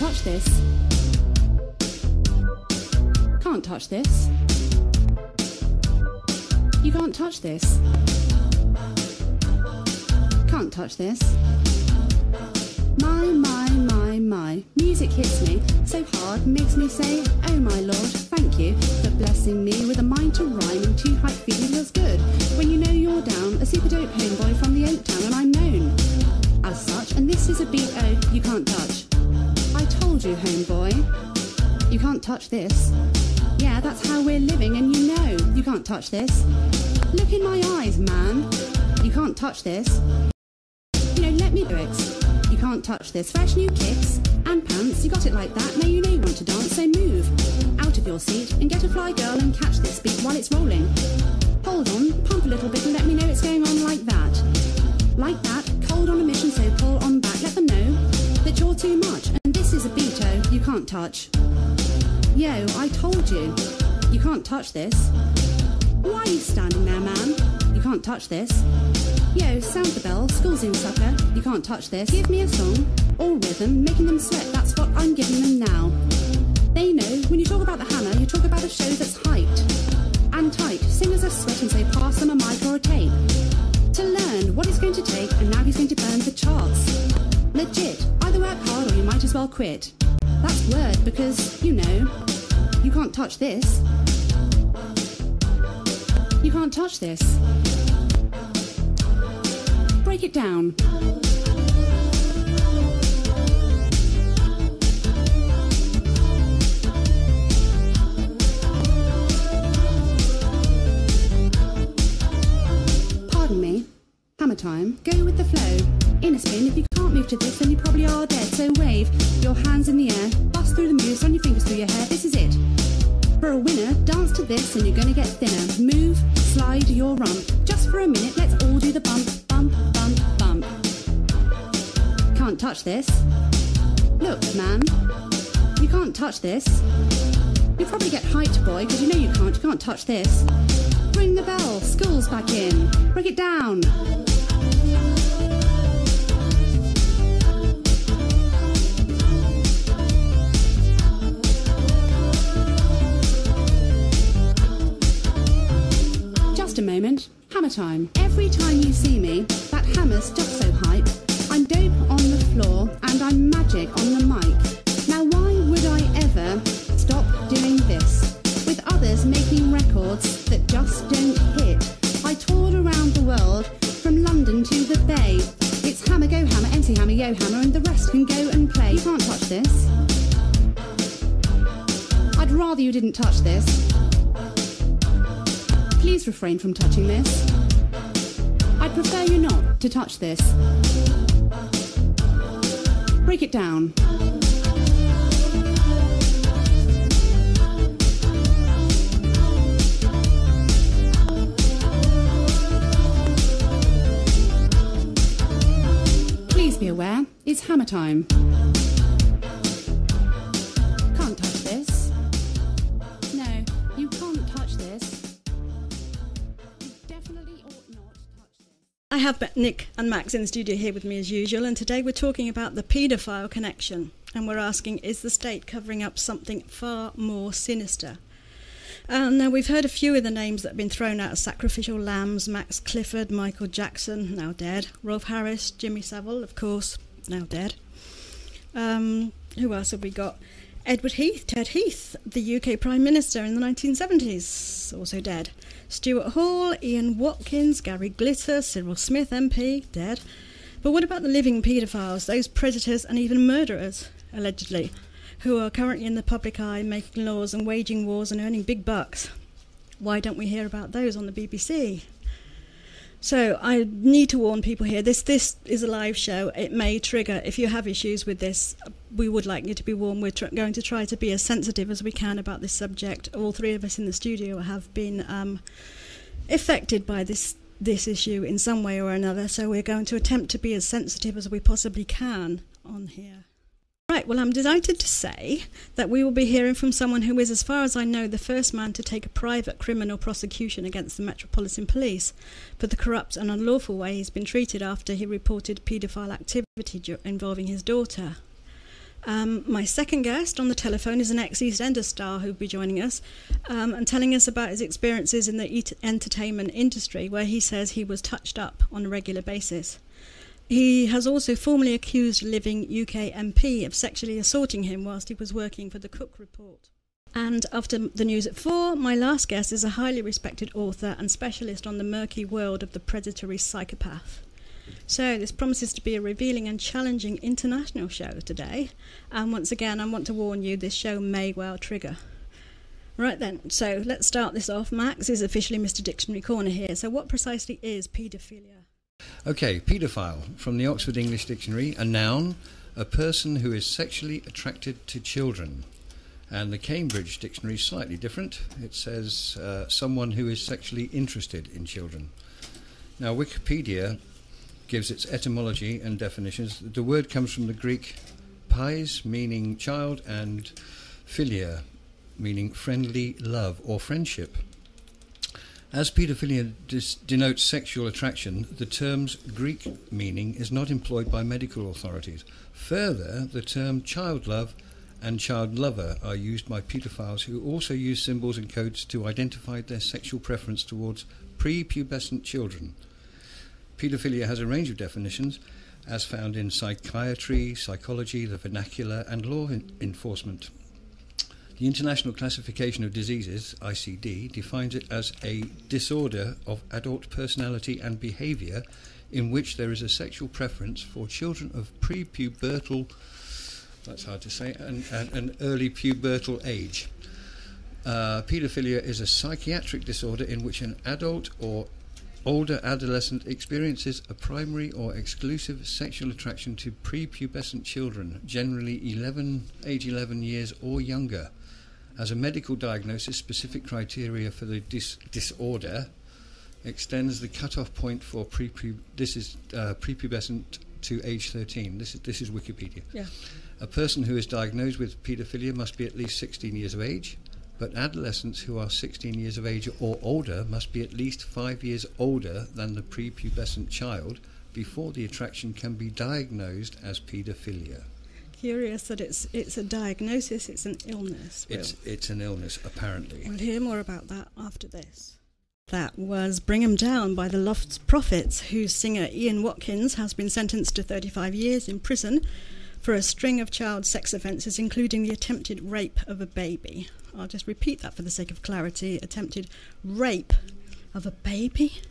touch this. Can't touch this. You can't touch this. Can't touch this. My. Music hits me so hard, makes me say, oh my lord, thank you for blessing me with a mind to rhyme and two hype feeling feels good. When you know you're down, a super dope homeboy from the Oak Town, and I'm known as such, and this is a beat, oh, you can't touch. I told you, homeboy, you can't touch this. Yeah, that's how we're living, and you know you can't touch this. Look in my eyes, man. You can't touch this. You know, let me do it. You can't touch this. Fresh new kicks and pants. You got it like that. Now you know you want to dance, so move out of your seat and get a fly girl and catch this beat while it's rolling. Hold on, pump a little bit and let me know it's going on like that. Like that, cold on a mission, so pull on back. Let them know that you're too much. And this is a beat, oh, you can't touch. Yo, I told you, you can't touch this. Why are you standing there, man? You can't touch this. Yo, sound the bell, school's in sucker. You can't touch this. Give me a song or rhythm, making them sweat, that's what I'm giving them now. They know, when you talk about the hammer, you talk about a show that's hyped and tight. Singers are sweating, so pass them a mic or a tape to learn what it's going to take, and now he's going to burn the charts. Legit, either work hard or you might as well quit. That's word, because, you know, you can't touch this. You can't touch this. Break it down. Pardon me. Hammer time. Go with the flow. In a spin, if you can't move to this, then you probably are dead. So wave your hands in the air, bust through the moves, run your fingers through your hair. This is it. For a winner, dance to this and you're gonna get thinner. Move, slide your rump. Just for a minute, let's all do the bump, bump, bump, bump. Can't touch this. Look, man, you can't touch this. You probably get hyped, boy, because you know you can't touch this. Ring the bell, school's back in. Break it down. A moment, hammer time. Every time you see me, that hammer's just so hype. I'm dope on the floor and I'm magic on the mic. Now why would I ever stop doing this? With others making records that just don't hit. I toured around the world, from London to the Bay. It's hammer, go hammer, MC hammer, yo hammer, and the rest can go and play. You can't touch this. I'd rather you didn't touch this. Please refrain from touching this. I'd prefer you not to touch this. Break it down. Please be aware, it's hammer time. Can't touch this. No, you can't touch this. I have Nick and Max in the studio here with me as usual, and today we're talking about the paedophile connection, and we're asking, is the state covering up something far more sinister? Now we've heard a few of the names that have been thrown out as sacrificial lambs: Max Clifford, Michael Jackson, now dead, Rolf Harris, Jimmy Savile, of course, now dead. Who else have we got? Edward Heath, Ted Heath, the UK Prime Minister in the 1970s, also dead. Stuart Hall, Ian Watkins, Gary Glitter, Cyril Smith MP, dead. But what about the living paedophiles, those predators and even murderers, allegedly, who are currently in the public eye, making laws and waging wars and earning big bucks? Why don't we hear about those on the BBC? So I need to warn people here, this is a live show. It may trigger, if you have issues with this, we would like you to be warned. We're going to try to be as sensitive as we can about this subject. All three of us in the studio have been affected by this issue in some way or another, so we're going to attempt to be as sensitive as we possibly can on here. Right, well, I'm delighted to say that we will be hearing from someone who is, as far as I know, the first man to take a private criminal prosecution against the Metropolitan Police for the corrupt and unlawful way he's been treated after he reported paedophile activity involving his daughter. My second guest on the telephone is an ex-EastEnders star who'll be joining us and telling us about his experiences in the entertainment industry, where he says he was touched up on a regular basis. He has also formally accused a living UK MP of sexually assaulting him whilst he was working for the Cook Report. And after the news at 4, my last guest is a highly respected author and specialist on the murky world of the predatory psychopath. So this promises to be a revealing and challenging international show today. And once again, I want to warn you, this show may well trigger. Right then, so let's start this off. Max is officially Mr. Dictionary Corner here. So what precisely is paedophilia? Okay, paedophile, from the Oxford English Dictionary, a noun, a person who is sexually attracted to children. And the Cambridge Dictionary is slightly different. It says someone who is sexually interested in children. Now, Wikipedia gives its etymology and definitions. The word comes from the Greek pais, meaning child, and philia, meaning friendly love or friendship. As paedophilia denotes sexual attraction, the term's Greek meaning is not employed by medical authorities. Further, the term child love and child lover are used by paedophiles who also use symbols and codes to identify their sexual preference towards prepubescent children. Paedophilia has a range of definitions, as found in psychiatry, psychology, the vernacular, and law enforcement. The International Classification of Diseases, ICD, defines it as a disorder of adult personality and behaviour in which there is a sexual preference for children of prepubertal, that's hard to say, and early pubertal age. Paedophilia is a psychiatric disorder in which an adult or older adolescent experiences a primary or exclusive sexual attraction to prepubescent children, generally age 11 years or younger. As a medical diagnosis, specific criteria for the disorder extends the cut-off point for prepubescent to age 13. This is Wikipedia. Yeah. A person who is diagnosed with paedophilia must be at least 16 years of age, but adolescents who are 16 years of age or older must be at least 5 years older than the prepubescent child before the attraction can be diagnosed as paedophilia. Curious that it's a diagnosis, it's an illness. It's an illness, apparently. We'll hear more about that after this. That was Bring 'Em Down by the Lost Prophets, whose singer Ian Watkins has been sentenced to 35 years in prison for a string of child sex offences, including the attempted rape of a baby. I'll just repeat that for the sake of clarity. Attempted rape of a baby.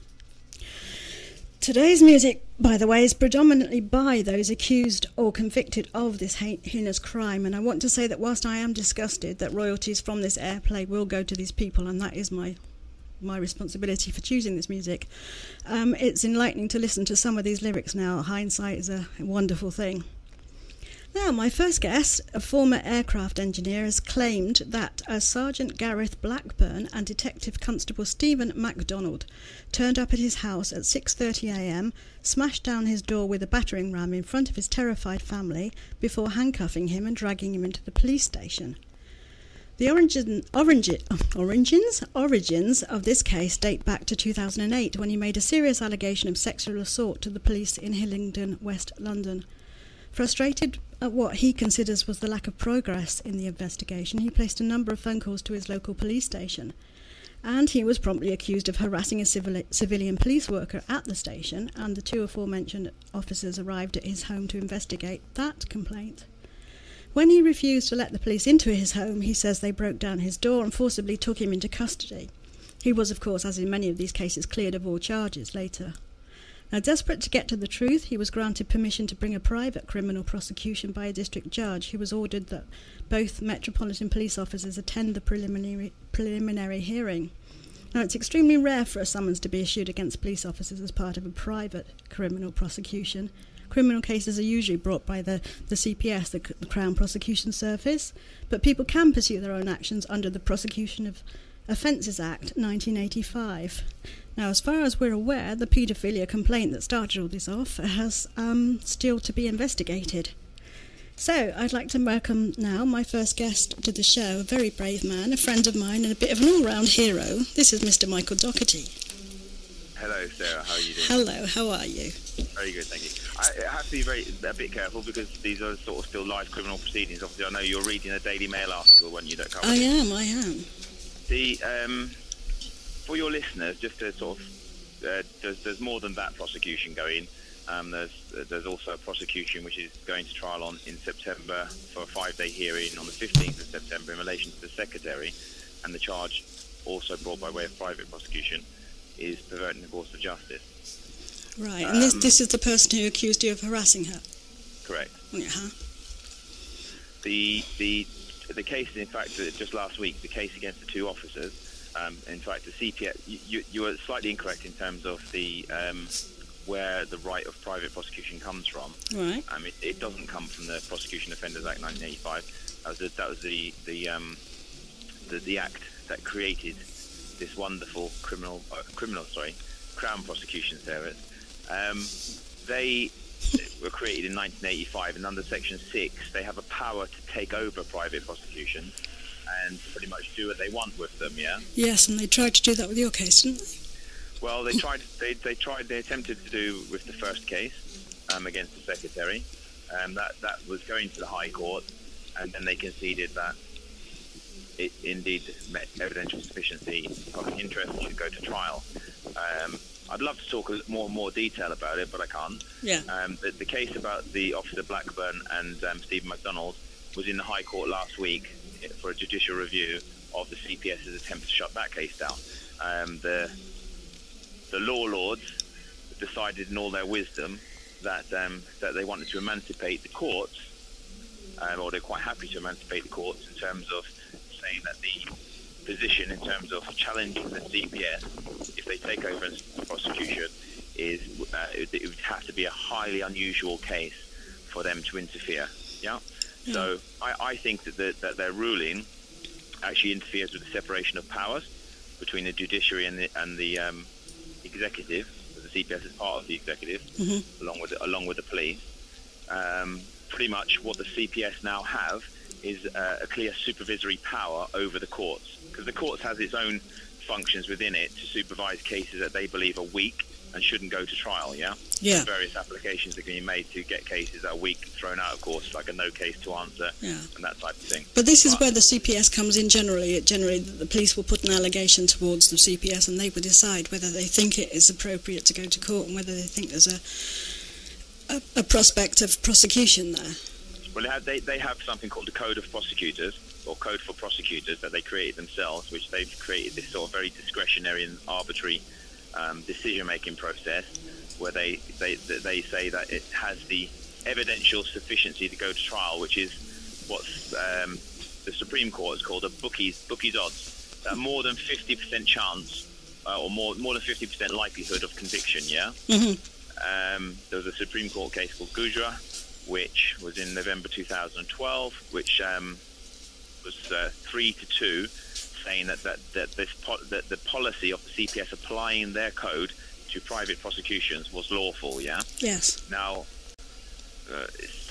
Today's music, by the way, is predominantly by those accused or convicted of this heinous crime, and I want to say that whilst I am disgusted that royalties from this airplay will go to these people, and that is my responsibility for choosing this music, it's enlightening to listen to some of these lyrics now. Hindsight is a wonderful thing. Now, my first guest, a former aircraft engineer, has claimed that as Sergeant Gareth Blackburn and Detective Constable Stephen MacDonald turned up at his house at 6:30 a.m, smashed down his door with a battering ram in front of his terrified family before handcuffing him and dragging him into the police station. The origins of this case date back to 2008, when he made a serious allegation of sexual assault to the police in Hillingdon, West London. Frustrated at what he considers was the lack of progress in the investigation, he placed a number of phone calls to his local police station, and he was promptly accused of harassing a civilian police worker at the station, and the two aforementioned officers arrived at his home to investigate that complaint. When he refused to let the police into his home, he says they broke down his door and forcibly took him into custody. He was, of course, as in many of these cases, cleared of all charges later. Now, desperate to get to the truth, he was granted permission to bring a private criminal prosecution by a district judge, who was ordered that both Metropolitan Police officers attend the preliminary hearing. Now, it's extremely rare for a summons to be issued against police officers as part of a private criminal prosecution. Criminal cases are usually brought by the CPS, the Crown Prosecution Service, but people can pursue their own actions under the Prosecution of Offences Act 1985. Now, as far as we're aware, the paedophilia complaint that started all this off has still to be investigated. So, I'd like to welcome now my first guest to the show, a very brave man, a friend of mine, and a bit of an all-round hero. This is Mr. Michael Doherty. Hello. Sarah. How are you doing? Hello, how are you? Very good, thank you. I have to be a bit careful because these are sort of still live criminal proceedings. Obviously, I know you're reading a Daily Mail article when you don't cover I it. am. For your listeners, just to sort of, there's more than that prosecution going. There's also a prosecution which is going to trial in September for a 5-day hearing on the 15th of September in relation to the secretary, and the charge also brought by way of private prosecution is perverting the course of justice. Right, and this is the person who accused you of harassing her? Correct. Uh-huh. The case, in fact, just last week, the case against the 2 officers, in fact, the CPS, you were slightly incorrect in terms of the where the right of private prosecution comes from. Right. It doesn't come from the Prosecution Offenders Act 1985. That was the act that created this wonderful Crown Prosecution Service. They were created in 1985, and under Section 6, they have a power to take over private prosecution and pretty much do what they want with them. Yeah. Yes, and they tried to do that with your case, didn't they? Well, they attempted to do with the first case against the secretary. That was going to the High Court, and then they conceded that it indeed met evidential sufficiency, public interest, and should go to trial. I'd love to talk more detail about it, but I can't. Yeah. The case about the Officer Blackburn and Stephen MacDonald was in the High Court last week for a judicial review of the CPS's attempt to shut that case down. The law lords decided in all their wisdom that they wanted to emancipate the courts, or they're quite happy to emancipate the courts in terms of saying that the position in terms of challenging the CPS, if they take over the prosecution, is it would have to be a highly unusual case for them to interfere. Yeah. So I think that their ruling actually interferes with the separation of powers between the judiciary and the executive. The CPS is part of the executive, along with the police. Pretty much what the CPS now have is a clear supervisory power over the courts, because the courts has its own functions within it to supervise cases that they believe are weak and shouldn't go to trial. Yeah. Various applications that can be made to get cases that are weak thrown out of court, like a no case to answer and that type of thing. But this is where the CPS comes in generally. Generally, the police will put an allegation towards the CPS, and they will decide whether they think it is appropriate to go to court and whether they think there's a prospect of prosecution there. Well, they have something called the Code of Prosecutors, or Code for Prosecutors, that they created themselves, which they've created this sort of very discretionary and arbitrary decision-making process, where they say that it has the evidential sufficiency to go to trial, which is what the Supreme Court has called a bookie's odds. That more than 50% chance, or more than 50% likelihood of conviction. Yeah. There was a Supreme Court case called Gujra, which was in November 2012, which was 3-2, saying that the policy of the CPS applying their code to private prosecutions was lawful. Yeah. Yes. Now, this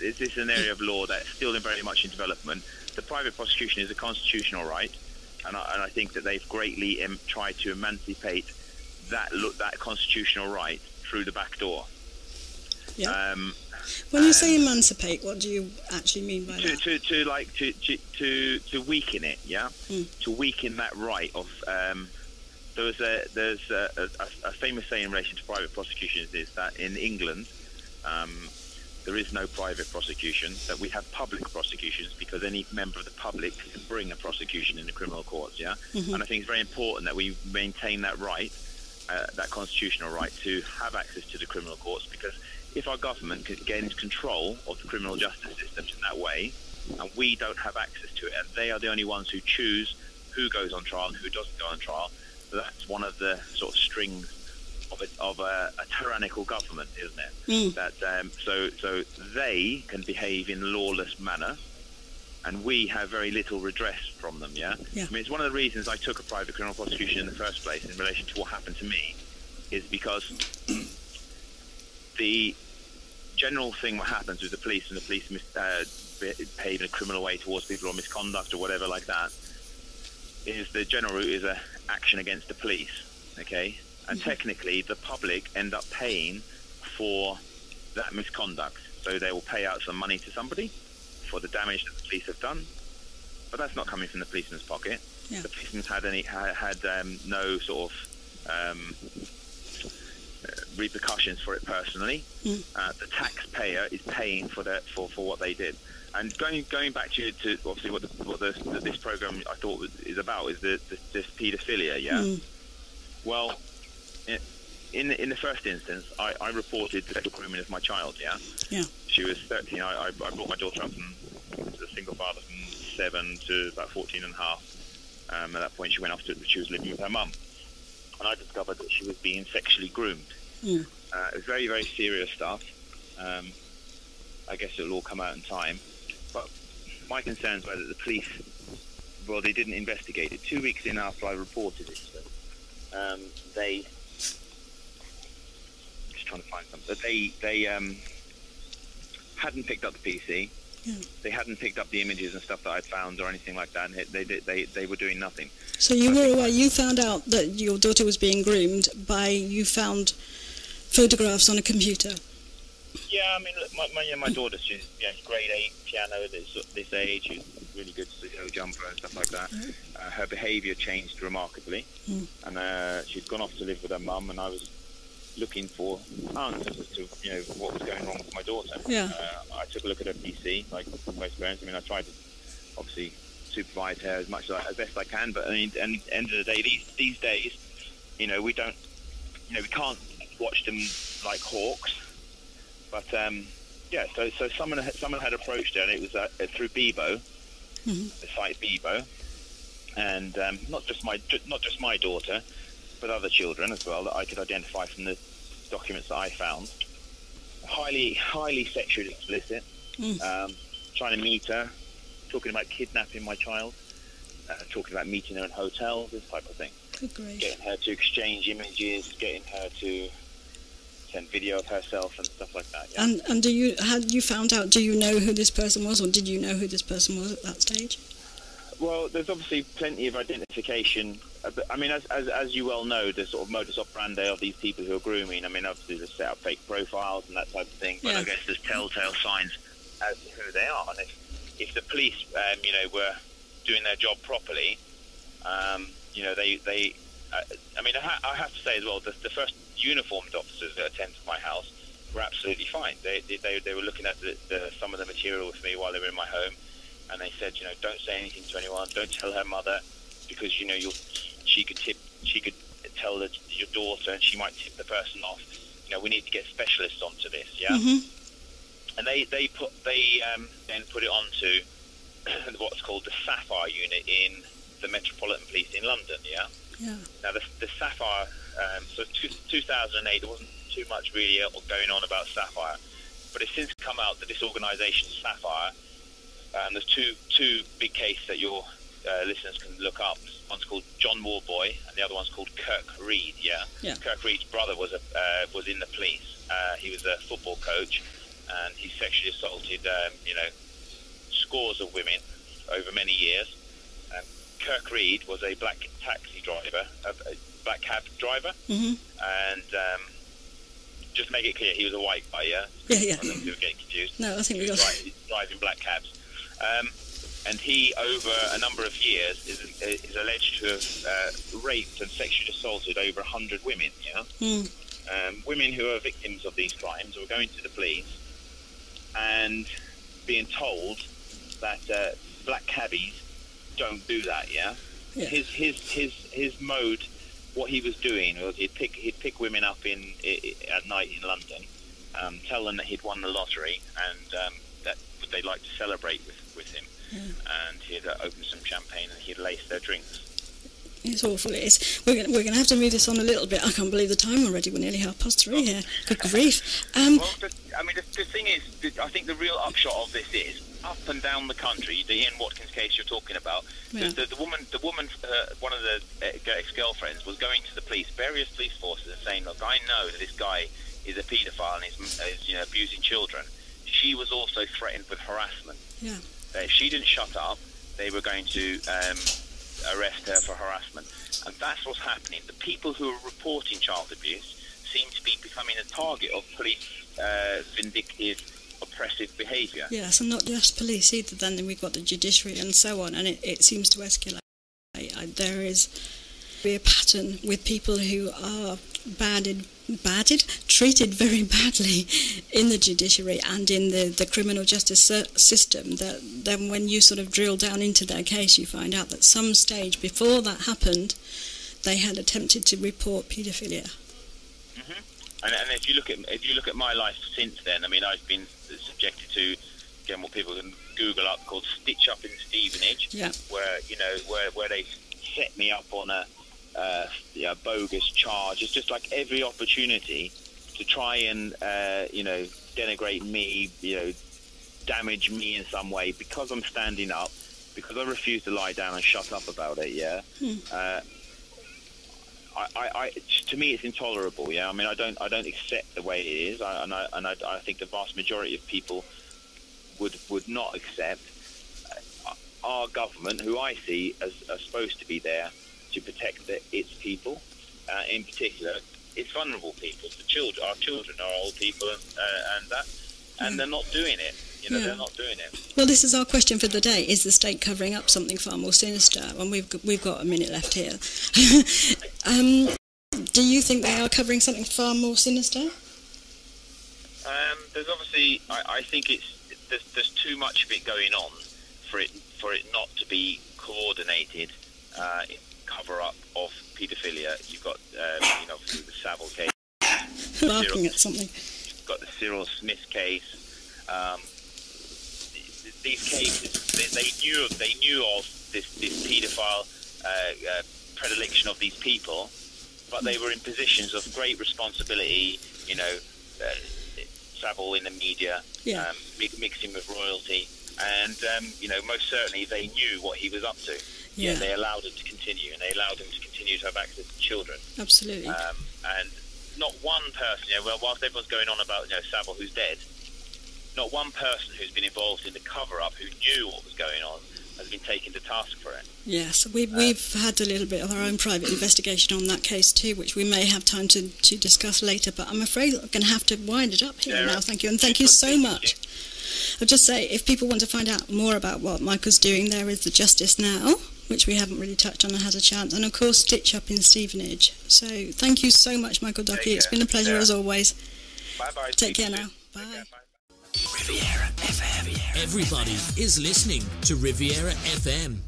is an area of law that's still very much in development. The private prosecution is a constitutional right, and I think that they've greatly tried to emancipate that constitutional right through the back door. Yeah. When you say emancipate, what do you actually mean by that? To weaken it, yeah. To weaken that right of. There's a famous saying in relation to private prosecutions is that in England, there is no private prosecution. That we have public prosecutions because any member of the public can bring a prosecution in the criminal courts. Yeah. And I think it's very important that we maintain that right, that constitutional right to have access to the criminal courts, because if our government gains control of the criminal justice systems in that way, and we don't have access to it, and they are the only ones who choose who goes on trial and who doesn't go on trial, that's one of the sort of strings of a tyrannical government, isn't it? That so they can behave in a lawless manner, and we have very little redress from them. Yeah. I mean, it's one of the reasons I took a private criminal prosecution in the first place in relation to what happened to me, is because the general thing what happens with the police, and the police behave in a criminal way towards people or misconduct or whatever like that, is the general route is a action against the police. okay? And technically, the public end up paying for that misconduct. So they will pay out some money to somebody for the damage that the police have done, but that's not coming from the policeman's pocket. Yeah. The policeman had no sort of repercussions for it personally. The taxpayer is paying for what they did. And going back to obviously what this program I thought is about is this paedophilia. Yeah. Well, in the first instance, I reported sexual grooming of my child. Yeah. Yeah. She was 13. I brought my daughter up from a single father from 7 to about 14 and a half. At that point, she was living with her mum, and I discovered that she was being sexually groomed. It was very, very serious stuff. I guess it'll all come out in time. But my concerns were that the police, well, they didn't investigate it. 2 weeks in after I reported it to them, they, just trying to find something, they hadn't picked up the PC. Yeah. They hadn't picked up the images and stuff that I'd found or anything like that, and they were doing nothing. So you were aware, you found out that your daughter was being groomed you found photographs on a computer? Yeah, I mean, look, my daughter, she's grade 8 piano at this age. She's really good jumper and stuff like that. Her behaviour changed remarkably, and she'd gone off to live with her mum, and I was looking for answers as to what was going wrong with my daughter. Yeah. I took a look at her PC, like most parents. I mean, I tried to obviously supervise her as best I can, but I mean, and at the end of the day, these days, we can't watch them like hawks. But so someone had approached her, and it was through Bebo, the site Bebo, and not just my daughter, but other children as well that I could identify from the documents that I found. Highly sexually explicit. Trying to meet her, talking about kidnapping my child, talking about meeting her in hotels, this type of thing. Good grief. Getting her to exchange images, getting her to send video of herself and stuff like that. Yeah. And had you found out? Do you know who this person was, or did you know who this person was at that stage? Well, there's obviously plenty of identification. I mean, as you well know, the sort of modus operandi of these people who are grooming. I mean, obviously they set up fake profiles and that type of thing. But I guess there's telltale signs as to who they are. And if the police, were doing their job properly, I have to say as well, the first uniformed officers that attended my house were absolutely fine. They were looking at some of the material with me while they were in my home, and they said, don't say anything to anyone, don't tell her mother, because she could tell your daughter, and she might tip the person off. We need to get specialists onto this. Yeah. And they then put it onto what's called the Sapphire unit in the Metropolitan Police in London. Yeah. Yeah. Now the Sapphire, so 2008, there wasn't too much really going on about Sapphire, but it's since come out that this organisation Sapphire, there's two big cases that your listeners can look up. One's called John Warboy, and the other one's called Kirk Reid. Yeah. Kirk Reid's brother was in the police. He was a football coach, and he sexually assaulted scores of women over many years. Kirk Reid was a black taxi driver, a black cab driver, and just make it clear, he was a white guy, yeah? Yeah. I don't think we were getting confused. No, I think we got it. Driving black cabs. And he, over a number of years, is alleged to have raped and sexually assaulted over 100 women, yeah? Women who are victims of these crimes were going to the police and being told that black cabbies don't do that, yeah? His mode, what he was doing was he'd pick women up at night in London, tell them that he'd won the lottery, and that they'd like to celebrate with him, and he'd open some champagne and he'd lace their drinks. It's awful. We're going to have to move this on a little bit. I can't believe the time already. We're nearly 3:30 here. Good grief. The thing is, I think the real upshot of this is, up and down the country, the Ian Watkins case you're talking about, the woman, one of the ex-girlfriends was going to the police, various police forces, and saying, look, I know that this guy is a paedophile and is abusing children. She was also threatened with harassment. Yeah. If she didn't shut up, they were going to arrest her for harassment. And that's what's happening. The people who are reporting child abuse seem to be becoming a target of police vindictive, oppressive behaviour. Yes, and not just police either. Then we've got the judiciary and so on, and it seems to escalate. There is a pattern with people who are treated very badly in the judiciary and in the criminal justice system, that then when you sort of drill down into their case, you find out that some stage before that happened, they had attempted to report paedophilia. Mm-hmm. And if you look at my life since then, I mean, I've been subjected to, again, what people can Google up, called Stitch Up in Stevenage, where they set me up on a bogus charge. It's just like every opportunity to try and denigrate me, damage me in some way because I'm standing up, because I refuse to lie down and shut up about it. To me, it's intolerable. I mean, I don't accept the way it is, and I think the vast majority of people would not accept. Our government, who I see as are supposed to be there to protect its people, in particular its vulnerable people, the children. Our children are old people, and they're not doing it. They're not doing it. Well, this is our question for the day: is the state covering up something far more sinister? And we've got a minute left here. Do you think they are covering something far more sinister? There's obviously, I think there's too much of it going on for it not to be coordinated cover up of paedophilia. You've got obviously the Savile case. Laughing at something. You've got the Cyril Smith case. These cases, they knew of this paedophile predilection of these people, but they were in positions of great responsibility. Savile in the media, mixing with royalty, and most certainly they knew what he was up to. Yeah, they allowed him to continue, and they allowed him to continue to have access to children. Absolutely. And not one person, whilst everyone's going on about Savile, who's dead, not one person who's been involved in the cover-up, who knew what was going on, has been taken to task for it. Yes, we've had a little bit of our own private investigation on that case too, which we may have time to discuss later, but I'm afraid I'm going to have to wind it up here now. Thank you, and thank you so much. I'll just say, if people want to find out more about what Michael's doing, there is the Justice Now, which we haven't really touched on and had a chance, and of course Stitch Up in Stevenage. So thank you so much, Michael Ducky. It's been a pleasure as always. Bye-bye. Take care now. Bye. Riviera FM. Everybody is listening to Riviera FM.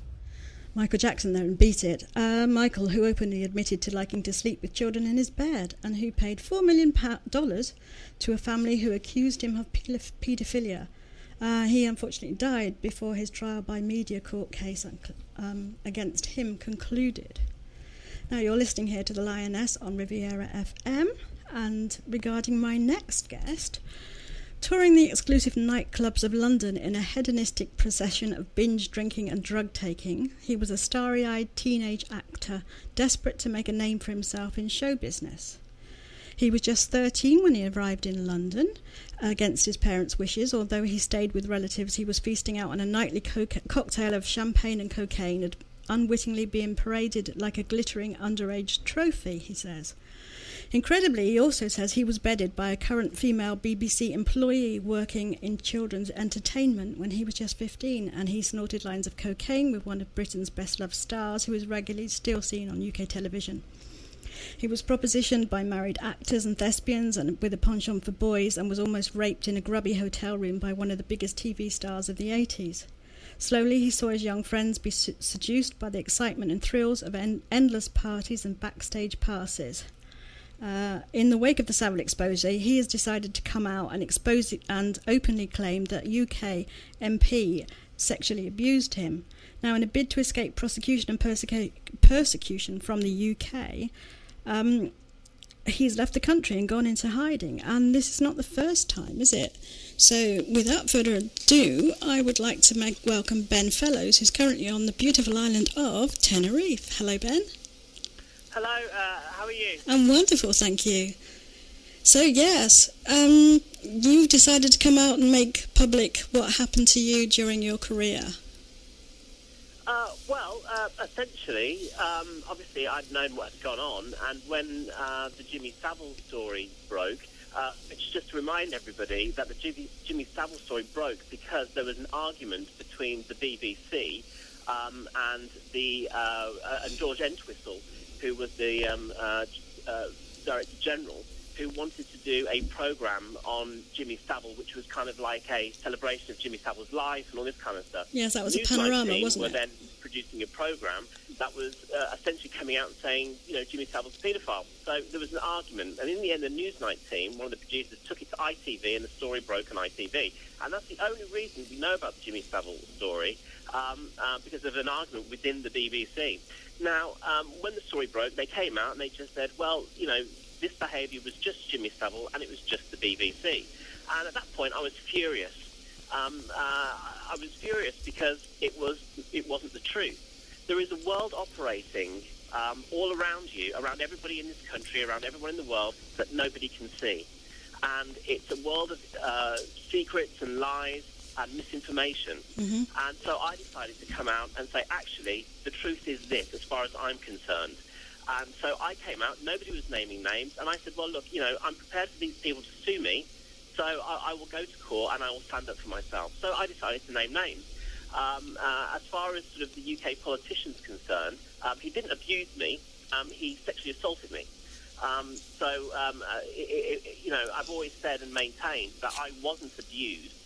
Michael Jackson there and Beat It. Michael, who openly admitted to liking to sleep with children in his bed and who paid $4 million to a family who accused him of paedophilia. He unfortunately died before his trial by media court case against him concluded. Now you're listening here to the Lioness on Riviera FM, and regarding my next guest, touring the exclusive nightclubs of London in a hedonistic procession of binge drinking and drug taking, he was a starry-eyed teenage actor desperate to make a name for himself in show business. He was just 13 when he arrived in London, against his parents' wishes. Although he stayed with relatives, he was feasting out on a nightly cocktail of champagne and cocaine, and unwittingly being paraded like a glittering underage trophy, he says. Incredibly, he also says he was bedded by a current female BBC employee working in children's entertainment when he was just 15, and he snorted lines of cocaine with one of Britain's best-loved stars, who is regularly still seen on UK television. He was propositioned by married actors and thespians and with a penchant for boys, and was almost raped in a grubby hotel room by one of the biggest TV stars of the 80s. Slowly he saw his young friends be seduced by the excitement and thrills of endless parties and backstage passes. In the wake of the Savile expose, he has decided to come out and expose it and openly claim that UK MP sexually abused him. Now, in a bid to escape prosecution and persecution from the UK, he's left the country and gone into hiding. And this is not the first time, is it? So, without further ado, I would like to welcome Ben Fellows, who's currently on the beautiful island of Tenerife. Hello, Ben. Hello, how are you? I'm wonderful, thank you. So, yes, you decided to come out and make public what happened to you during your career. Well, essentially, obviously I'd known what had gone on, and when the Jimmy Savile story broke, it's just to remind everybody that the Jimmy Savile story broke because there was an argument between the BBC and George Entwistle, who was the Director General, who wanted to do a programme on Jimmy Savile, which was kind of like a celebration of Jimmy Savile's life and all this kind of stuff. Yes, that was a panorama, wasn't it? Were then producing a programme that was essentially coming out and saying, Jimmy Savile's a paedophile. So there was an argument, and in the end, the Newsnight team, one of the producers, took it to ITV, and the story broke on ITV. And that's the only reason we know about the Jimmy Savile story, because of an argument within the BBC. Now, when the story broke, they came out and they just said, well, this behaviour was just Jimmy Savile and it was just the BBC. And at that point, I was furious. I was furious because it wasn't the truth. There is a world operating all around you, around everybody in this country, around everyone in the world, that nobody can see. And it's a world of secrets and lies and misinformation. Mm-hmm. And so I decided to come out and say, actually, the truth is this, as far as I'm concerned. And so I came out, nobody was naming names, and I said, well, look, I'm prepared for these people to sue me, so I will go to court and I will stand up for myself. So I decided to name names. As far as sort of the UK politician's concerned, he didn't abuse me, he sexually assaulted me. I've always said and maintained that I wasn't abused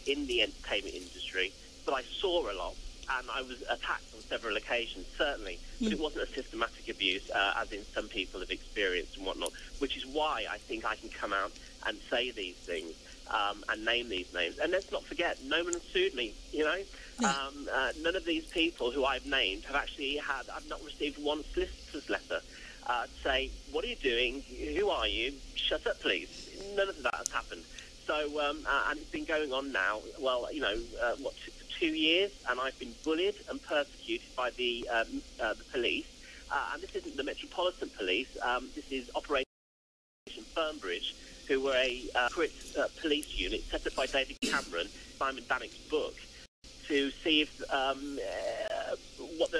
in the entertainment industry, but I saw a lot. And I was attacked on several occasions, certainly, but it wasn't a systematic abuse, as in some people have experienced and whatnot, which is why I think I can come out and say these things and name these names. And let's not forget, no one has sued me, none of these people who I've named have actually I've not received one solicitor's letter to say, what are you doing? Who are you? Shut up, please. None of that has happened. So, and it's been going on now, 2 years, and I've been bullied and persecuted by the police. And this isn't the Metropolitan Police. This is Operation Firmbridge, who were a secret police unit set up by David Cameron, Simon Bannock's book, to see if what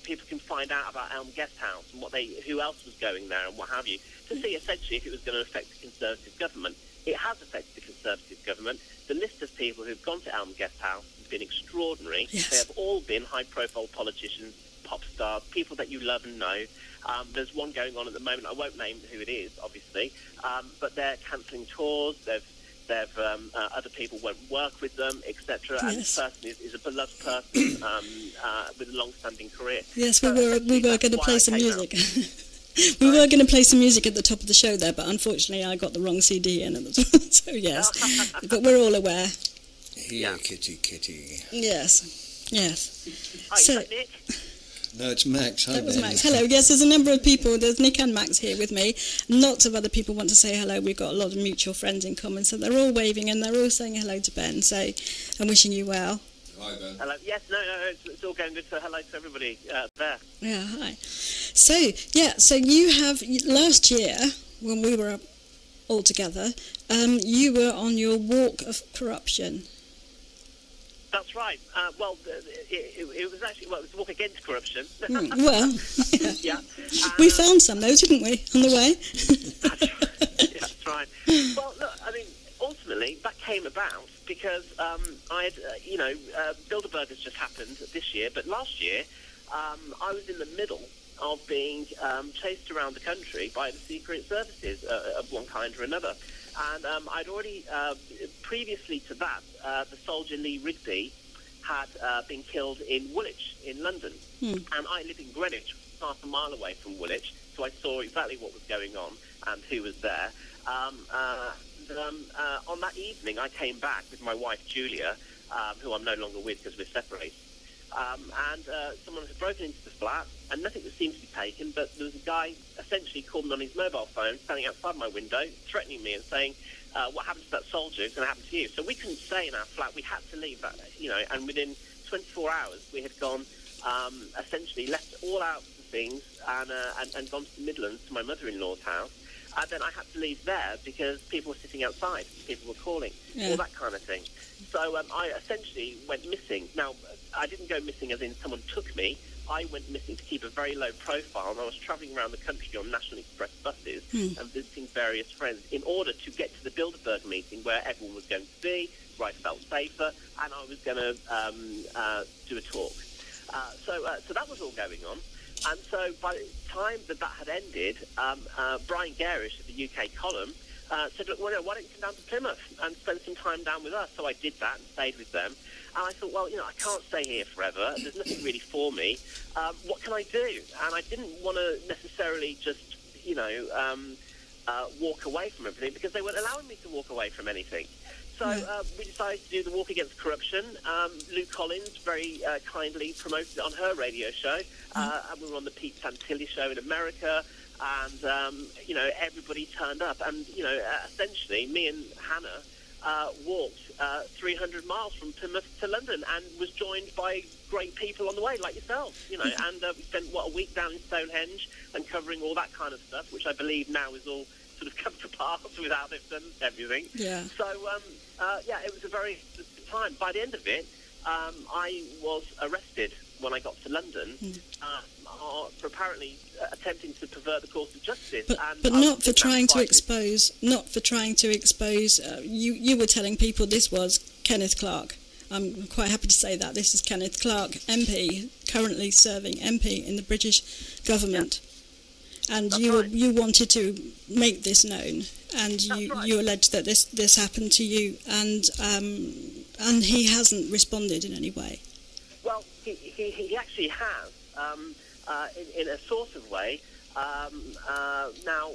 people can find out about Elm Guest House and who else was going there and what have you, to see essentially if it was going to affect the Conservative government. It has affected the Conservative government. The list of people who've gone to Elm Guest House has been extraordinary. Yes. They have all been high-profile politicians, pop stars, people that you love and know. There's one going on at the moment. I won't name who it is, obviously, but they're cancelling tours. Other people won't work with them, etc. Yes. And this person is a beloved person with a long-standing career. Yes, we were going to play some music. We were going to play some music at the top of the show there, but unfortunately I got the wrong CD in. So yes, but we're all aware. Here, kitty, kitty. Yes. Hi, so, is that Nick? No, it's Max. Hi, that was Max. Hello. Yes, there's a number of people. There's Nick and Max here with me. Lots of other people want to say hello. We've got a lot of mutual friends in common, so they're all waving and they're all saying hello to Ben. So I'm wishing you well. Hi, Ben. Hello. Yes, no, it's all going good. So hello to everybody there. Yeah, hi. So you have, last year, when we were all together, you were on your walk of corruption. That's right. It was actually, it was a walk against corruption. Yeah. We found some, though, didn't we, on the way? That's right. Well, look, I mean, ultimately, that came about because I had, Bilderberg has just happened this year, but last year I was in the middle of being chased around the country by the secret services of one kind or another. And I'd already, previously to that, the soldier Lee Rigby had been killed in Woolwich in London. And I live in Greenwich, half a mile away from Woolwich, so I saw exactly what was going on and who was there. On that evening, I came back with my wife, Julia, who I'm no longer with because we're separated. And someone had broken into the flat, and nothing seemed to be taken, but there was a guy essentially called me on his mobile phone, standing outside my window, threatening me and saying, what happened to that soldier is going to happen to you. So we couldn't stay in our flat. We had to leave that, and within 24 hours, we had gone, essentially left all out the things and gone to the Midlands to my mother-in-law's house. And then I had to leave there because people were sitting outside, people were calling, all that kind of thing. So I essentially went missing. Now, I didn't go missing as in someone took me. I went missing to keep a very low profile, and I was travelling around the country on National Express buses and visiting various friends in order to get to the Bilderberg meeting where everyone was going to be, where I felt safer, and I was going to do a talk. So that was all going on. And so by the time that had ended, Brian Garish of the UK column said, look, well, why don't you come down to Plymouth and spend some time down with us? So I did that and stayed with them. And I thought, well, I can't stay here forever. There's nothing really for me. What can I do? And I didn't want to necessarily just, walk away from everything, because they weren't allowing me to walk away from anything. So we decided to do the Walk Against Corruption. Lou Collins very kindly promoted it on her radio show. And we were on the Pete Santilli show in America. And, everybody turned up. And, essentially, me and Hannah walked 300 miles from Plymouth to London and was joined by great people on the way, like yourself, And we spent, a week down in Stonehenge and covering all that kind of stuff, which I believe now is all sort of come to pass without it and everything. Yeah. So, it was a very good time. By the end of it, I was arrested when I got to London for apparently attempting to pervert the course of justice. But not for trying to expose. Not for trying to expose. You were telling people this was Kenneth Clarke. I'm quite happy to say that this is Kenneth Clarke, MP, currently serving MP in the British government. Yeah. And you wanted to make this known, and you alleged that this happened to you, and he hasn't responded in any way. Well, he actually has, in a sort of way. Now,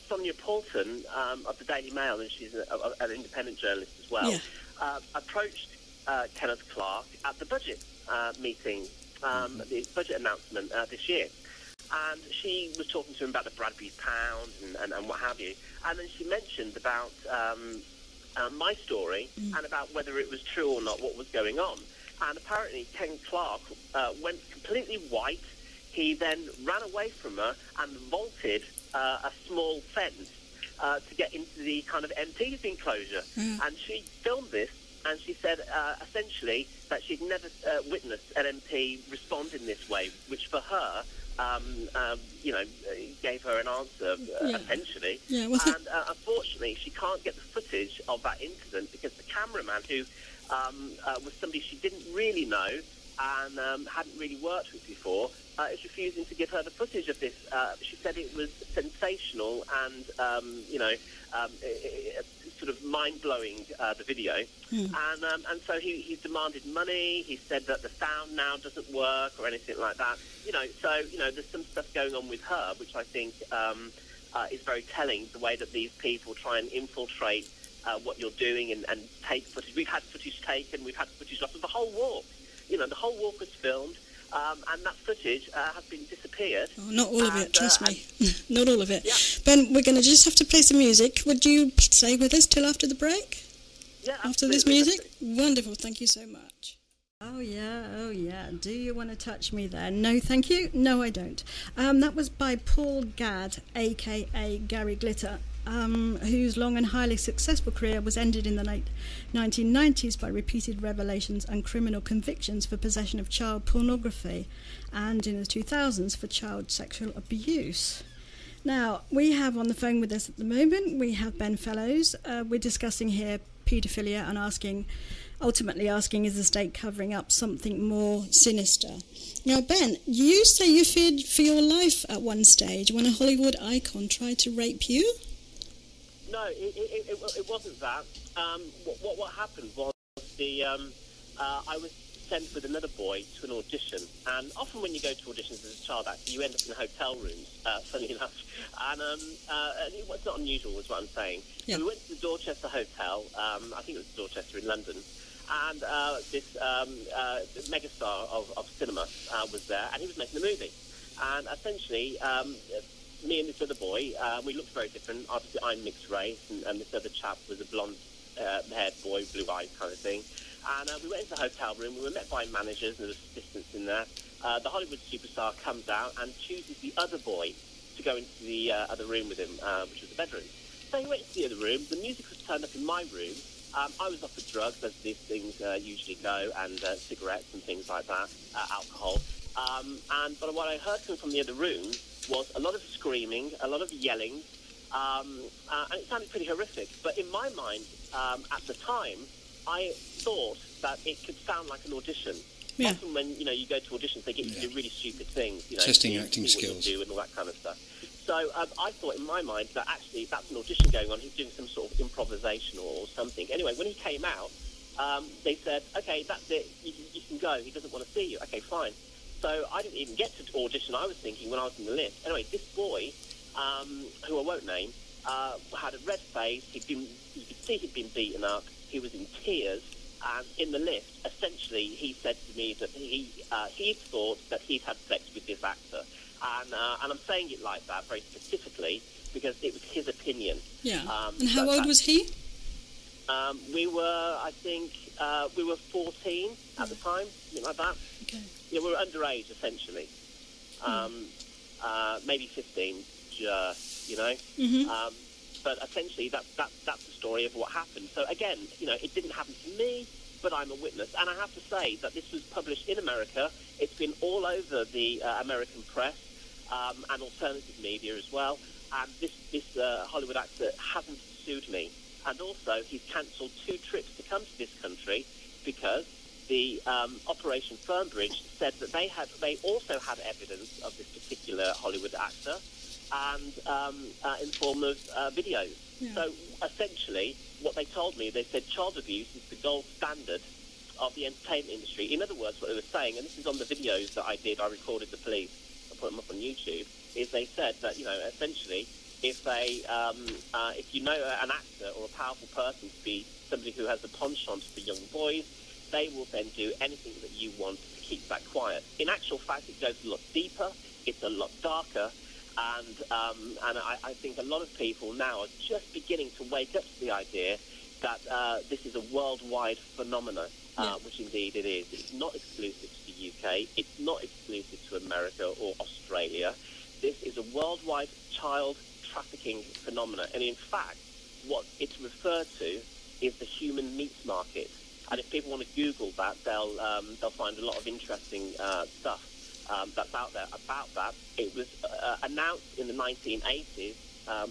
Sonia Paulson of the Daily Mail, and she's an independent journalist as well, approached Kenneth Clarke at the budget meeting, the budget announcement this year. And she was talking to him about the Bradbury pound and what have you. And then she mentioned about my story and about whether it was true or not, what was going on. And apparently Ken Clarke went completely white. He then ran away from her and vaulted a small fence to get into the kind of MP's enclosure. And she filmed this, and she said essentially that she'd never witnessed an MP respond in this way, which for her... gave her an answer, essentially. Yeah, and unfortunately, she can't get the footage of that incident because the cameraman, who was somebody she didn't really know and hadn't really worked with before, is refusing to give her the footage of this. She said it was sensational and, sort of mind-blowing, the video. And so he demanded money. He said that the sound now doesn't work or anything like that. There's some stuff going on with her, which I think is very telling, the way that these people try and infiltrate what you're doing and take footage. We've had footage taken, we've had footage lost of the whole walk. The whole walk was filmed. And that footage has been disappeared. Oh, not all of it, trust me. Not all of it. Yeah. Ben, we're going to just have to play some music. Would you stay with us till after the break? Yeah, after this music? Wonderful, thank you so much. Oh yeah. Do you want to touch me there? No, thank you. No, I don't. That was by Paul Gadd, a.k.a. Gary Glitter, whose long and highly successful career was ended in the late 1990s by repeated revelations and criminal convictions for possession of child pornography, and in the 2000s for child sexual abuse. Now, we have on the phone with us at the moment, we have Ben Fellows. We're discussing here paedophilia and ultimately asking, is the state covering up something more sinister? Now, Ben, you say you feared for your life at one stage when a Hollywood icon tried to rape you? No, it wasn't that. What happened was I was sent with another boy to an audition, and often when you go to auditions as a child actor, you end up in hotel rooms, funny enough, and it's not unusual, is what I'm saying. Yeah. So we went to the Dorchester Hotel, I think it was Dorchester in London, and this megastar of cinema was there, and he was making a movie, and essentially... me and this other boy, we looked very different. Obviously, I'm mixed race, and this other chap was a blonde-haired boy, blue eyes kind of thing. And we went into the hotel room. We were met by managers, and there was assistants in there. The Hollywood superstar comes out and chooses the other boy to go into the other room with him, which was the bedroom. So he went into the other room. The music was turned up in my room, I was offered drugs, as these things usually go, and cigarettes and things like that, alcohol. But what I heard coming from the other room was a lot of screaming, a lot of yelling, and it sounded pretty horrific. But in my mind, at the time, I thought that it could sound like an audition. Yeah. Often when, you go to auditions, they get you to do really stupid things. Testing acting see what skills. you do and all that kind of stuff. So I thought in my mind that actually that's an audition going on. He's doing some sort of improvisation or something. Anyway, when he came out, they said, okay, that's it, you can go. He doesn't want to see you. Okay, fine. So I didn't even get to audition, I was thinking, when I was in the lift. Anyway, this boy, who I won't name, had a red face. You could see he'd been beaten up. He was in tears. And in the lift, essentially, he said to me that he thought that he'd had sex with this actor. And I'm saying it like that very specifically because it was his opinion. Yeah. And how old was he? We were, I think, we were 14 at the time, something like that. Okay. Yeah, we were underage, essentially. Maybe 15, Mm-hmm. But essentially, that's the story of what happened. So again, it didn't happen to me, but I'm a witness. And I have to say that this was published in America. It's been all over the American press and alternative media as well. And this Hollywood actor hasn't sued me. And also, he's cancelled 2 trips to come to this country because the Operation Fernbridge said that they also had evidence of this particular Hollywood actor, and in the form of videos. Yeah. So essentially, what they told me, they said child abuse is the gold standard of the entertainment industry. In other words, what they were saying, and this is on the videos that I recorded the police, I put them up on YouTube, is they said that, essentially, if you know an actor or a powerful person to be somebody who has a penchant for young boys, they will then do anything that you want to keep that quiet. In actual fact, it goes a lot deeper, it's a lot darker, and I think a lot of people now are just beginning to wake up to the idea that this is a worldwide phenomenon, which indeed it is. It's not exclusive to the UK. It's not exclusive to America or Australia. This is a worldwide child trafficking phenomenon. And in fact, what it's referred to is the human meat market. And if people want to Google that, they'll find a lot of interesting stuff that's out there about that. It was announced in the 1980s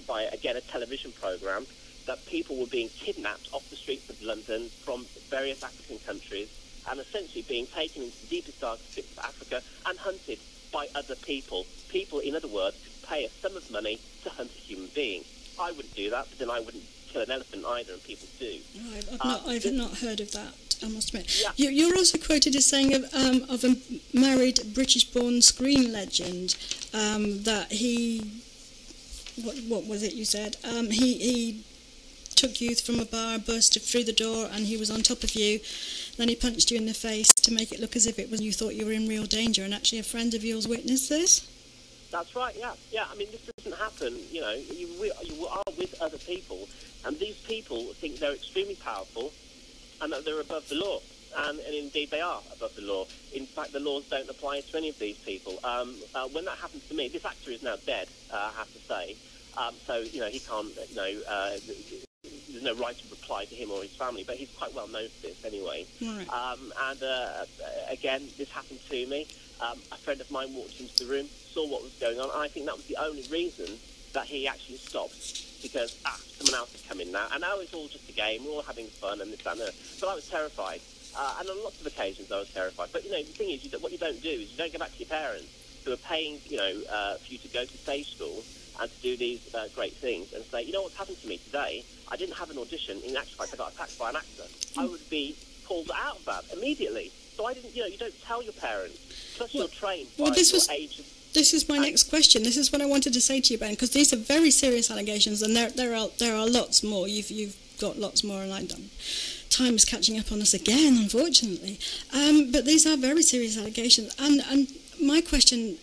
by, again, a television program that people were being kidnapped off the streets of London from various African countries and essentially being taken into the deepest, darkest bits of Africa and hunted by other people. People, in other words, could pay a sum of money to hunt a human being. I wouldn't do that, but then I wouldn't kill an elephant either, and people do. I've not heard of that, I must admit. Yeah. You're also quoted as saying of a married British-born screen legend that he... What was it you said? He took you from a bar, bursted through the door, and he was on top of you. Then he punched you in the face to make it look as if it was you thought you were in real danger, and actually a friend of yours witnessed this? That's right, yeah. I mean, this doesn't happen, you are with other people, and these people think they're extremely powerful and that they're above the law. And indeed they are above the law. In fact, the laws don't apply to any of these people. When that happens to me, this actor is now dead, I have to say. So, he can't, there's no right to reply to him or his family, but he's quite well known for this anyway. Right. Again, this happened to me. A friend of mine walked into the room, saw what was going on, and I think that was the only reason that he actually stopped, because someone else had come in now, and now it's all just a game, we're all having fun and this, that, and that. But I was terrified, and on lots of occasions I was terrified. But, the thing is, what you don't do is you don't go back to your parents who are paying, for you to go to stage school and to do these great things and say, what's happened to me today? I didn't have an audition. In actual fact, I got attacked by an actor. I would be pulled out of that immediately. So I didn't, you don't tell your parents. Plus, you're trained by your age. This is my next question. This is what I wanted to say to you, Ben, because these are very serious allegations, and there are lots more. You've got lots more, and time is catching up on us again, unfortunately. But these are very serious allegations, and my question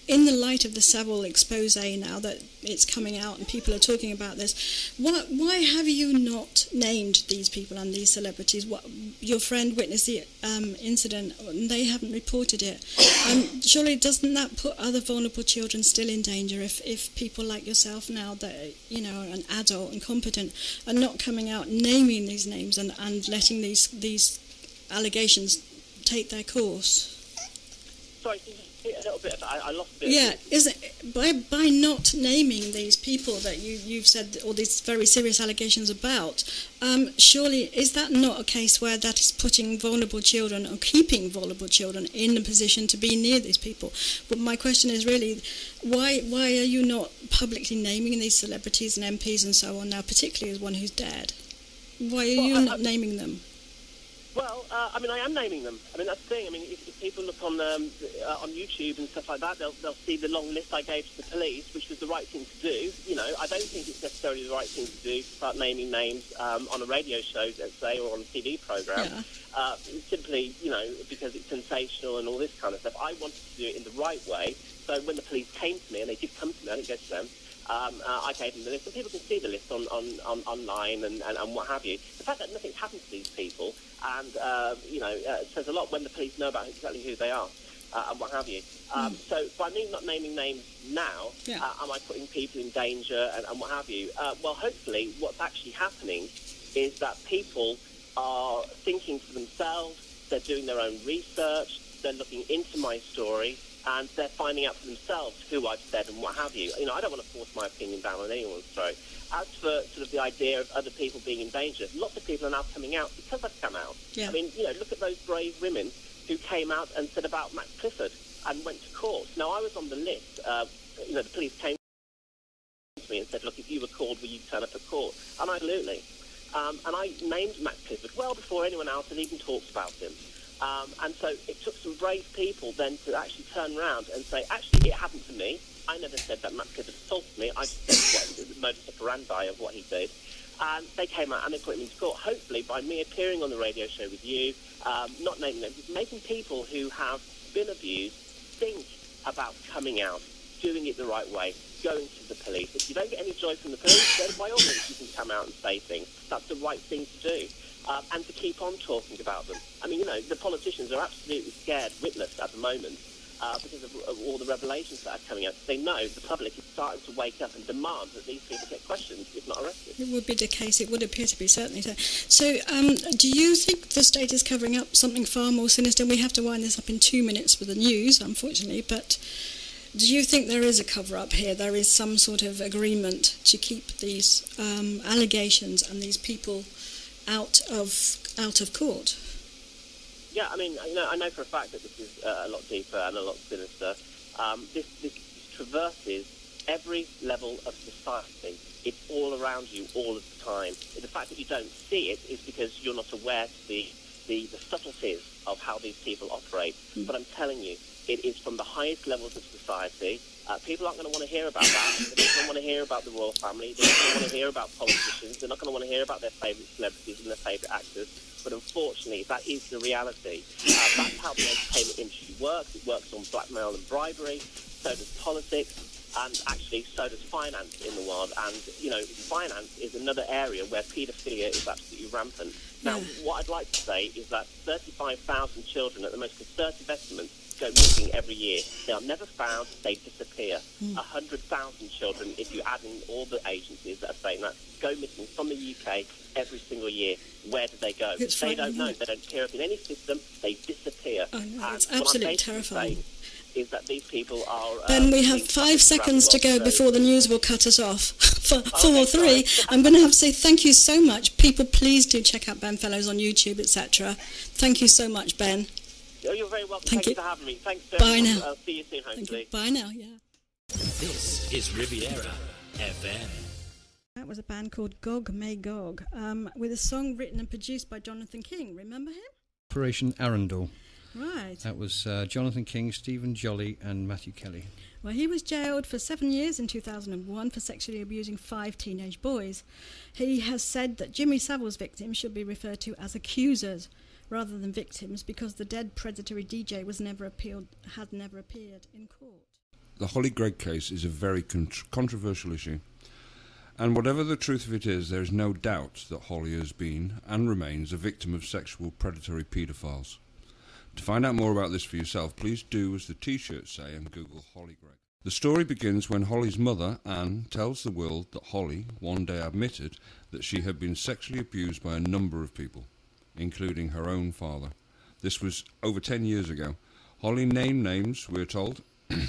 in the light of the Savile expose now that it's coming out and people are talking about this, why have you not named these people and these celebrities? Your friend witnessed the incident and they haven't reported it. Surely doesn't that put other vulnerable children still in danger if people like yourself now that are an adult and competent are not coming out naming these names and letting these allegations take their course? Sorry, can you repeat a little bit? I lost a bit. Yeah, is it by not naming these people that you've said all these very serious allegations about? Surely is that not a case where that is putting vulnerable children or keeping vulnerable children in a position to be near these people? But my question is really, why are you not publicly naming these celebrities and MPs and so on now, particularly as one who's dead? Why are you not naming them? Well, I am naming them. I mean, that's the thing. I mean, if people look on YouTube and stuff like that, they'll see the long list I gave to the police, which was the right thing to do. I don't think it's necessarily the right thing to do to start naming names on a radio show, let's say, or on a TV program. Yeah. Simply, because it's sensational and all this kind of stuff. I wanted to do it in the right way. So when the police came to me, and they did come to me, I didn't go to them. I gave them the list, and people can see the list online and what have you. The fact that nothing's happened to these people, and says a lot when the police know about exactly who they are and what have you. So by me not naming names now, am I putting people in danger and what have you? Well, hopefully, what's actually happening is that people are thinking for themselves. They're doing their own research. They're looking into my story. And they're finding out for themselves who I've said and what have you. I don't want to force my opinion down on anyone's throat. As for sort of the idea of other people being in danger, lots of people are now coming out because I've come out. Yeah. I mean, look at those brave women who came out and said about Max Clifford and went to court. Now, I was on the list. The police came to me and said, look, if you were called, will you turn up at court? And absolutely. And I named Max Clifford well before anyone else had even talked about him. And so it took some brave people then to actually turn around and say, actually, it happened to me. I never said that Matt Clifford assaulted me. I just said the modus operandi of what he did. And they came out and they put him into court. Hopefully, by me appearing on the radio show with you, not naming them, just making people who have been abused think about coming out, doing it the right way, going to the police. If you don't get any joy from the police, then by all means you can come out and say things. That's the right thing to do. And to keep on talking about them. I mean, the politicians are absolutely scared witless at the moment because of all the revelations that are coming out. They know the public is starting to wake up and demand that these people get questioned, if not arrested. It would be the case. It would appear to be, certainly. So do you think the state is covering up something far more sinister? We have to wind this up in 2 minutes for the news, unfortunately, but do you think there is a cover-up here? There is some sort of agreement to keep these allegations and these people out of court? Yeah, I mean, I know for a fact that this is a lot deeper and a lot sinister. This traverses every level of society. It's all around you all of the time. The fact that you don't see it is because you're not aware of the subtleties of how these people operate. But I'm telling you, it is from the highest levels of society. People aren't going to want to hear about that. They're not going to want to hear about the royal family. They're not going to want to hear about politicians. They're not going to want to hear about their favourite celebrities and their favourite actors. But unfortunately, that is the reality. That's how the entertainment industry works. It works on blackmail and bribery. So does politics. And actually, so does finance in the world. And, finance is another area where paedophilia is absolutely rampant. Now, what I'd like to say is that 35,000 children, at the most conservative estimates, go missing every year. They are never found, they disappear. 100,000 children, if you add in all the agencies that are saying that, go missing from the UK every single year. Where do they go? They don't know. They don't appear up in any system. They disappear. Oh, no, it's absolutely terrifying. Is that these people are... Ben, we have 5 seconds to go before the news will cut us off. For 4 or 3, I'm going to have to say thank you so much. People, please do check out Ben Fellows on YouTube, etc. Thank you so much, Ben. Oh, you're very welcome. Thank you for having me. Thanks, Bye now. I'll see you soon, hopefully. Bye now, yeah. This is Riviera FM. That was a band called Gog May Gog, with a song written and produced by Jonathan King. Remember him? Operation Arundel. Right. That was Jonathan King, Stephen Jolly and Matthew Kelly. Well, he was jailed for 7 years in 2001 for sexually abusing 5 teenage boys. He has said that Jimmy Savile's victims should be referred to as accusers rather than victims because the dead predatory DJ had never appeared in court. the Holly Greig case is a very controversial issue, and whatever the truth of it is, there is no doubt that Holly has been and remains a victim of sexual predatory paedophiles. To find out more about this for yourself, please do as the T-shirts say and Google Holly Greig. The story begins when Holly's mother, Anne, tells the world that Holly one day admitted that she had been sexually abused by a number of people, including her own father. This was over 10 years ago. Holly named names, we're told,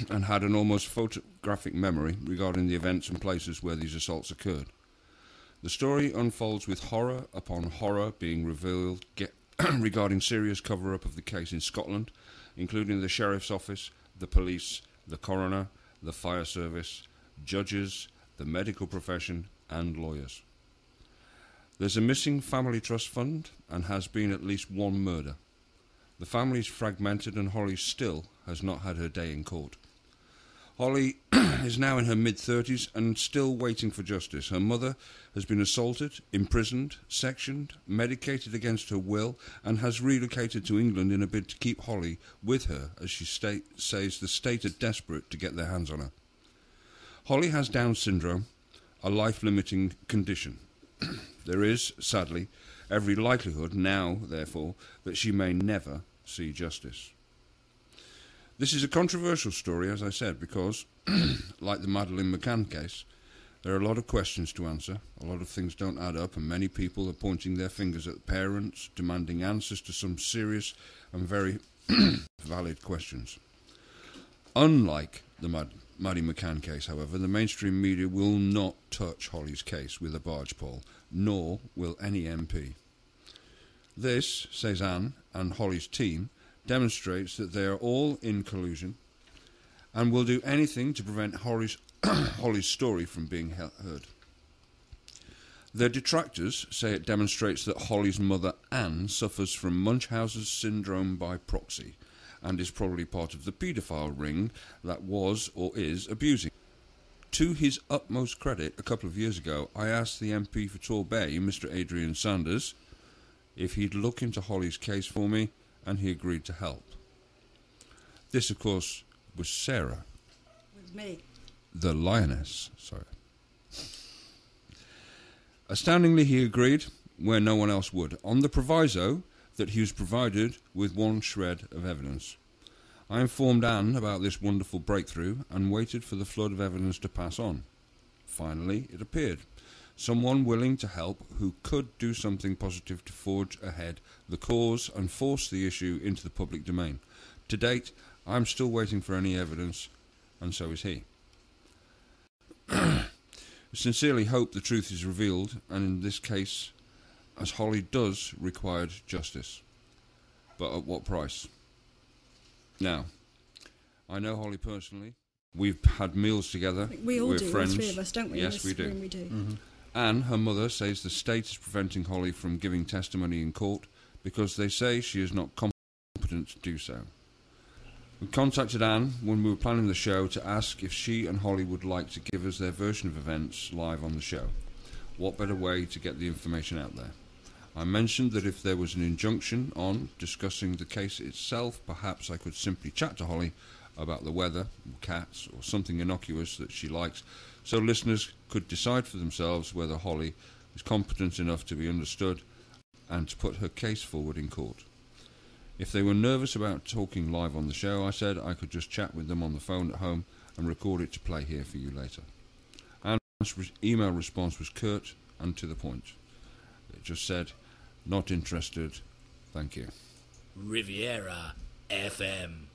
and had an almost photographic memory regarding the events and places where these assaults occurred. The story unfolds with horror upon horror being revealed regarding serious cover-up of the case in Scotland, including the sheriff's office, the police, the coroner, the fire service, judges, the medical profession, and lawyers. There's a missing family trust fund and has been at least one murder. The family is fragmented and Holly still has not had her day in court. Holly is now in her mid-30s and still waiting for justice. Her mother has been assaulted, imprisoned, sectioned, medicated against her will, and has relocated to England in a bid to keep Holly with her, as she says the state are desperate to get their hands on her. Holly has Down syndrome, a life-limiting condition. There is, sadly, every likelihood now, therefore, that she may never see justice. This is a controversial story, as I said, because, like the Madeleine McCann case, there are a lot of questions to answer, a lot of things don't add up, and many people are pointing their fingers at parents, demanding answers to some serious and very valid questions. Unlike the Maddie McCann case, however, the mainstream media will not touch Holly's case with a barge pole, nor will any MP. This, says Anne and Holly's team, demonstrates that they are all in collusion and will do anything to prevent Holly's story from being heard. Their detractors say it demonstrates that Holly's mother, Anne, suffers from Munchausen's syndrome by proxy and is probably part of the paedophile ring that was or is abusing. To his utmost credit, a couple of years ago, I asked the MP for Torbay, Mr. Adrian Sanders, if he'd look into Holly's case for me, and he agreed to help. This, of course, was Sarah. With me. The Lioness, sorry. Astoundingly, he agreed, where no one else would, on the proviso that he was provided with one shred of evidence. I informed Anne about this wonderful breakthrough and waited for the flood of evidence to pass on. Finally, it appeared. Someone willing to help who could do something positive to forge ahead the cause and force the issue into the public domain. To date, I'm still waiting for any evidence, and so is he. I sincerely hope the truth is revealed, and in this case, as Holly does require justice. But at what price? Now, I know Holly personally. We've had meals together. We all We're do, friends. all three of us, don't we? Yes, we do. We do. Mm-hmm. Anne, her mother, says the state is preventing Holly from giving testimony in court because they say she is not competent to do so. We contacted Anne when we were planning the show to ask if she and Holly would like to give us their version of events live on the show. What better way to get the information out there? I mentioned that if there was an injunction on discussing the case itself, perhaps I could simply chat to Holly about the weather, cats, or something innocuous that she likes, so listeners could decide for themselves whether Holly is competent enough to be understood and to put her case forward in court. If they were nervous about talking live on the show, I said I could just chat with them on the phone at home and record it to play here for you later. Anne's email response was curt and to the point. It just said, "Not interested, thank you." Riviera FM.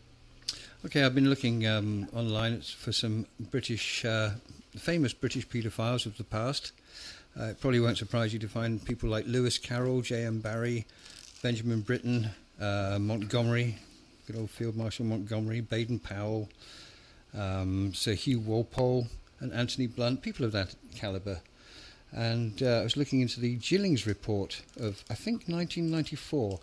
Okay, I've been looking online for some famous British paedophiles of the past. It probably won't surprise you to find people like Lewis Carroll, J.M. Barrie, Benjamin Britten, Montgomery, good old Field Marshal Montgomery, Baden-Powell, Sir Hugh Walpole, and Anthony Blunt, people of that calibre. And I was looking into the Gillings report of, I think, 1994.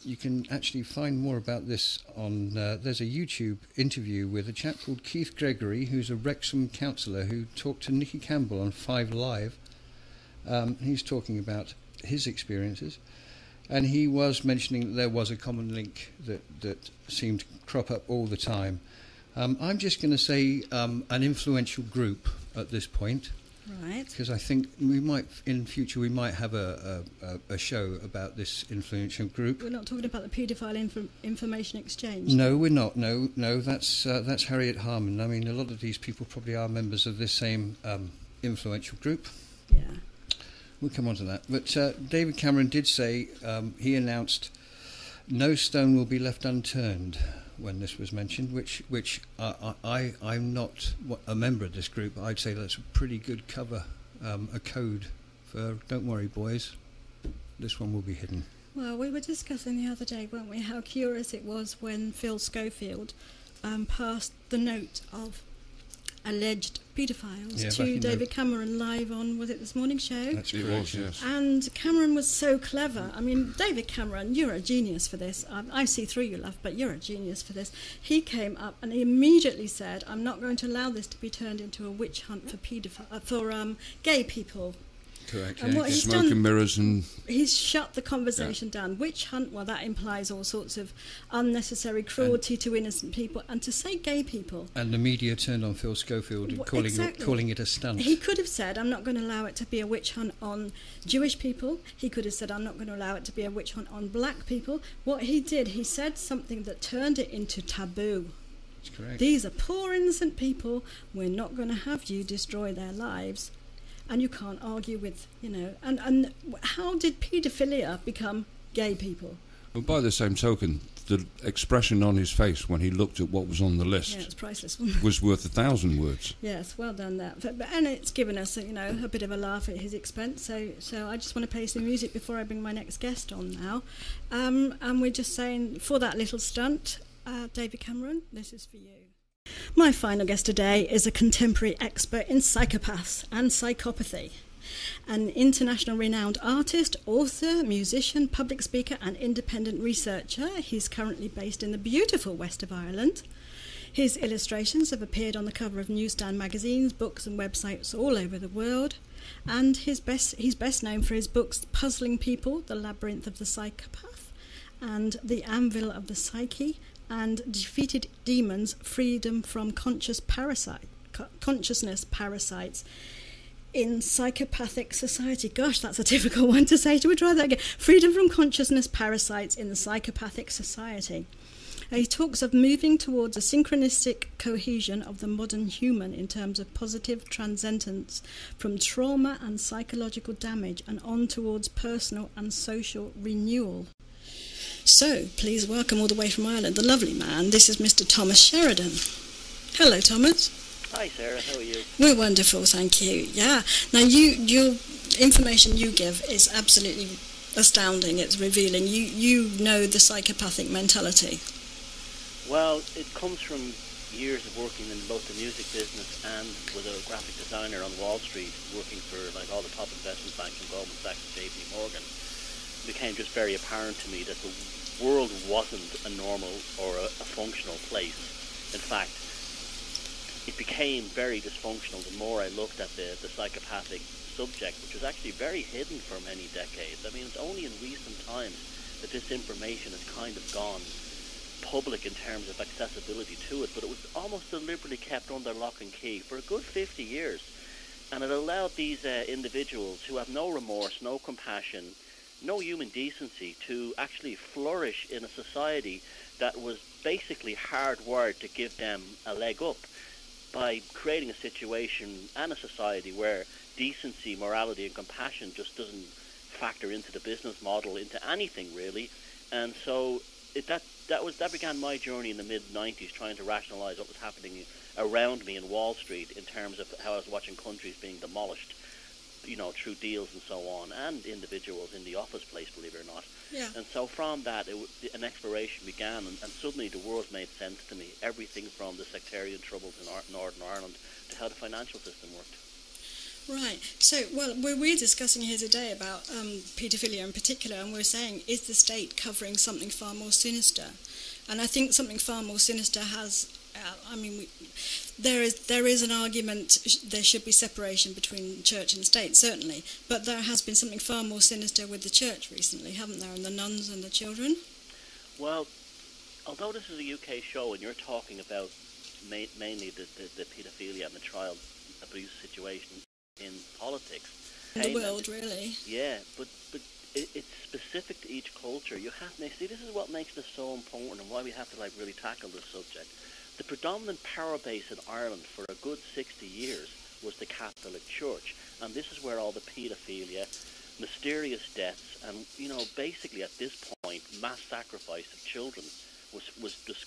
You can actually find more about this on, there's a YouTube interview with a chap called Keith Gregory, who's a Wrexham councillor who talked to Nicky Campbell on 5 Live. He's talking about his experiences, and he was mentioning that there was a common link that seemed to crop up all the time I'm just going to say an influential group at this point. Right. Because I think we might, in future, we might have a show about this influential group. We're not talking about the paedophile information exchange. No, we're not. No, that's Harriet Harman. I mean, a lot of these people probably are members of this same influential group. Yeah. We'll come on to that. But David Cameron did say, he announced, no stone will be left unturned when this was mentioned, which I'm not a member of this group. I'd say that's a pretty good cover, a code for don't worry boys, this one will be hidden. Well, we were discussing the other day, weren't we, how curious it was when Phil Schofield passed the note of alleged paedophiles to David Cameron live on, was it This Morning Show? That's correct, yes. And Cameron was so clever. I mean, David Cameron, you're a genius for this. I see through you, love, but you're a genius for this. He came up and he immediately said, I'm not going to allow this to be turned into a witch hunt for gay people. Correct. And Yeah. what he's Smoke and done, mirrors and... he's shut the conversation down. Witch hunt, well, that implies all sorts of unnecessary cruelty to innocent people. And to say gay people... And the media turned on Phil Schofield and calling it a stunt. He could have said, I'm not going to allow it to be a witch hunt on Jewish people. He could have said, I'm not going to allow it to be a witch hunt on black people. What he did, he said something that turned it into taboo. That's correct. These are poor innocent people. We're not going to have you destroy their lives. And you can't argue with, and how did paedophilia become gay people? Well, by the same token, the expression on his face when he looked at what was on the list Yeah, it's priceless. was worth 1,000 words. Yes, well done that. And it's given us, a bit of a laugh at his expense. So I just want to play some music before I bring my next guest on now. And we're just saying, for that little stunt, David Cameron, this is for you. My final guest today is a contemporary expert in psychopaths and psychopathy. An international renowned artist, author, musician, public speaker and independent researcher. He's currently based in the beautiful west of Ireland. His illustrations have appeared on the cover of newsstand magazines, books and websites all over the world. And he's best known for his books Puzzling People, The Labyrinth of the Psychopath, and The Anvil of the Psyche, and Defeated Demons, Freedom from Consciousness Parasites in Psychopathic Society. Gosh, that's a difficult one to say. Shall we try that again? Freedom from Consciousness Parasites in the Psychopathic Society. He talks of moving towards a synchronistic cohesion of the modern human in terms of positive transcendence from trauma and psychological damage and on towards personal and social renewal. So, please welcome all the way from Ireland, the lovely man. This is Mr. Thomas Sheridan. Hello, Thomas. Hi, Sarah. How are you? We're wonderful, thank you. Yeah. Now, your information you give is absolutely astounding. It's revealing. You know the psychopathic mentality. Well, it comes from years of working in both the music business and was a graphic designer on Wall Street, working for all the top investment banks from Goldman Sachs and JP Morgan. It became just very apparent to me that the world wasn't a normal or a functional place. In fact, it became very dysfunctional the more I looked at the psychopathic subject, which was actually very hidden for many decades. I mean, it's only in recent times that this information has kind of gone public in terms of accessibility to it, but it was almost deliberately kept under lock and key for a good 50 years. And it allowed these individuals who have no remorse, no compassion, no human decency to actually flourish in a society that was basically hardwired to give them a leg up by creating a situation and a society where decency, morality and compassion just doesn't factor into the business model, into anything really. And so that began my journey in the mid-90s, trying to rationalize what was happening around me in Wall Street in terms of how I was watching countries being demolished, through deals and so on, and individuals in the office place, believe it or not. Yeah. And so from that, an exploration began, and suddenly the world made sense to me. Everything from the sectarian troubles in Northern Ireland to how the financial system worked. Right. So, we're discussing here today about paedophilia in particular, and we're saying, is the state covering something far more sinister? And I think something far more sinister has... there is an argument there should be separation between church and state, certainly, but there has been something far more sinister with the church recently, haven't there, and the nuns and the children? Well, although this is a UK show and you're talking about mainly the paedophilia and the child abuse situation in politics. In the world, really. Yeah, but it's specific to each culture. You have to see, this is what makes this so important and why we have to really tackle this subject. The predominant power base in Ireland for a good 60 years was the Catholic Church, and this is where all the paedophilia, mysterious deaths, and basically at this point, mass sacrifice of children was just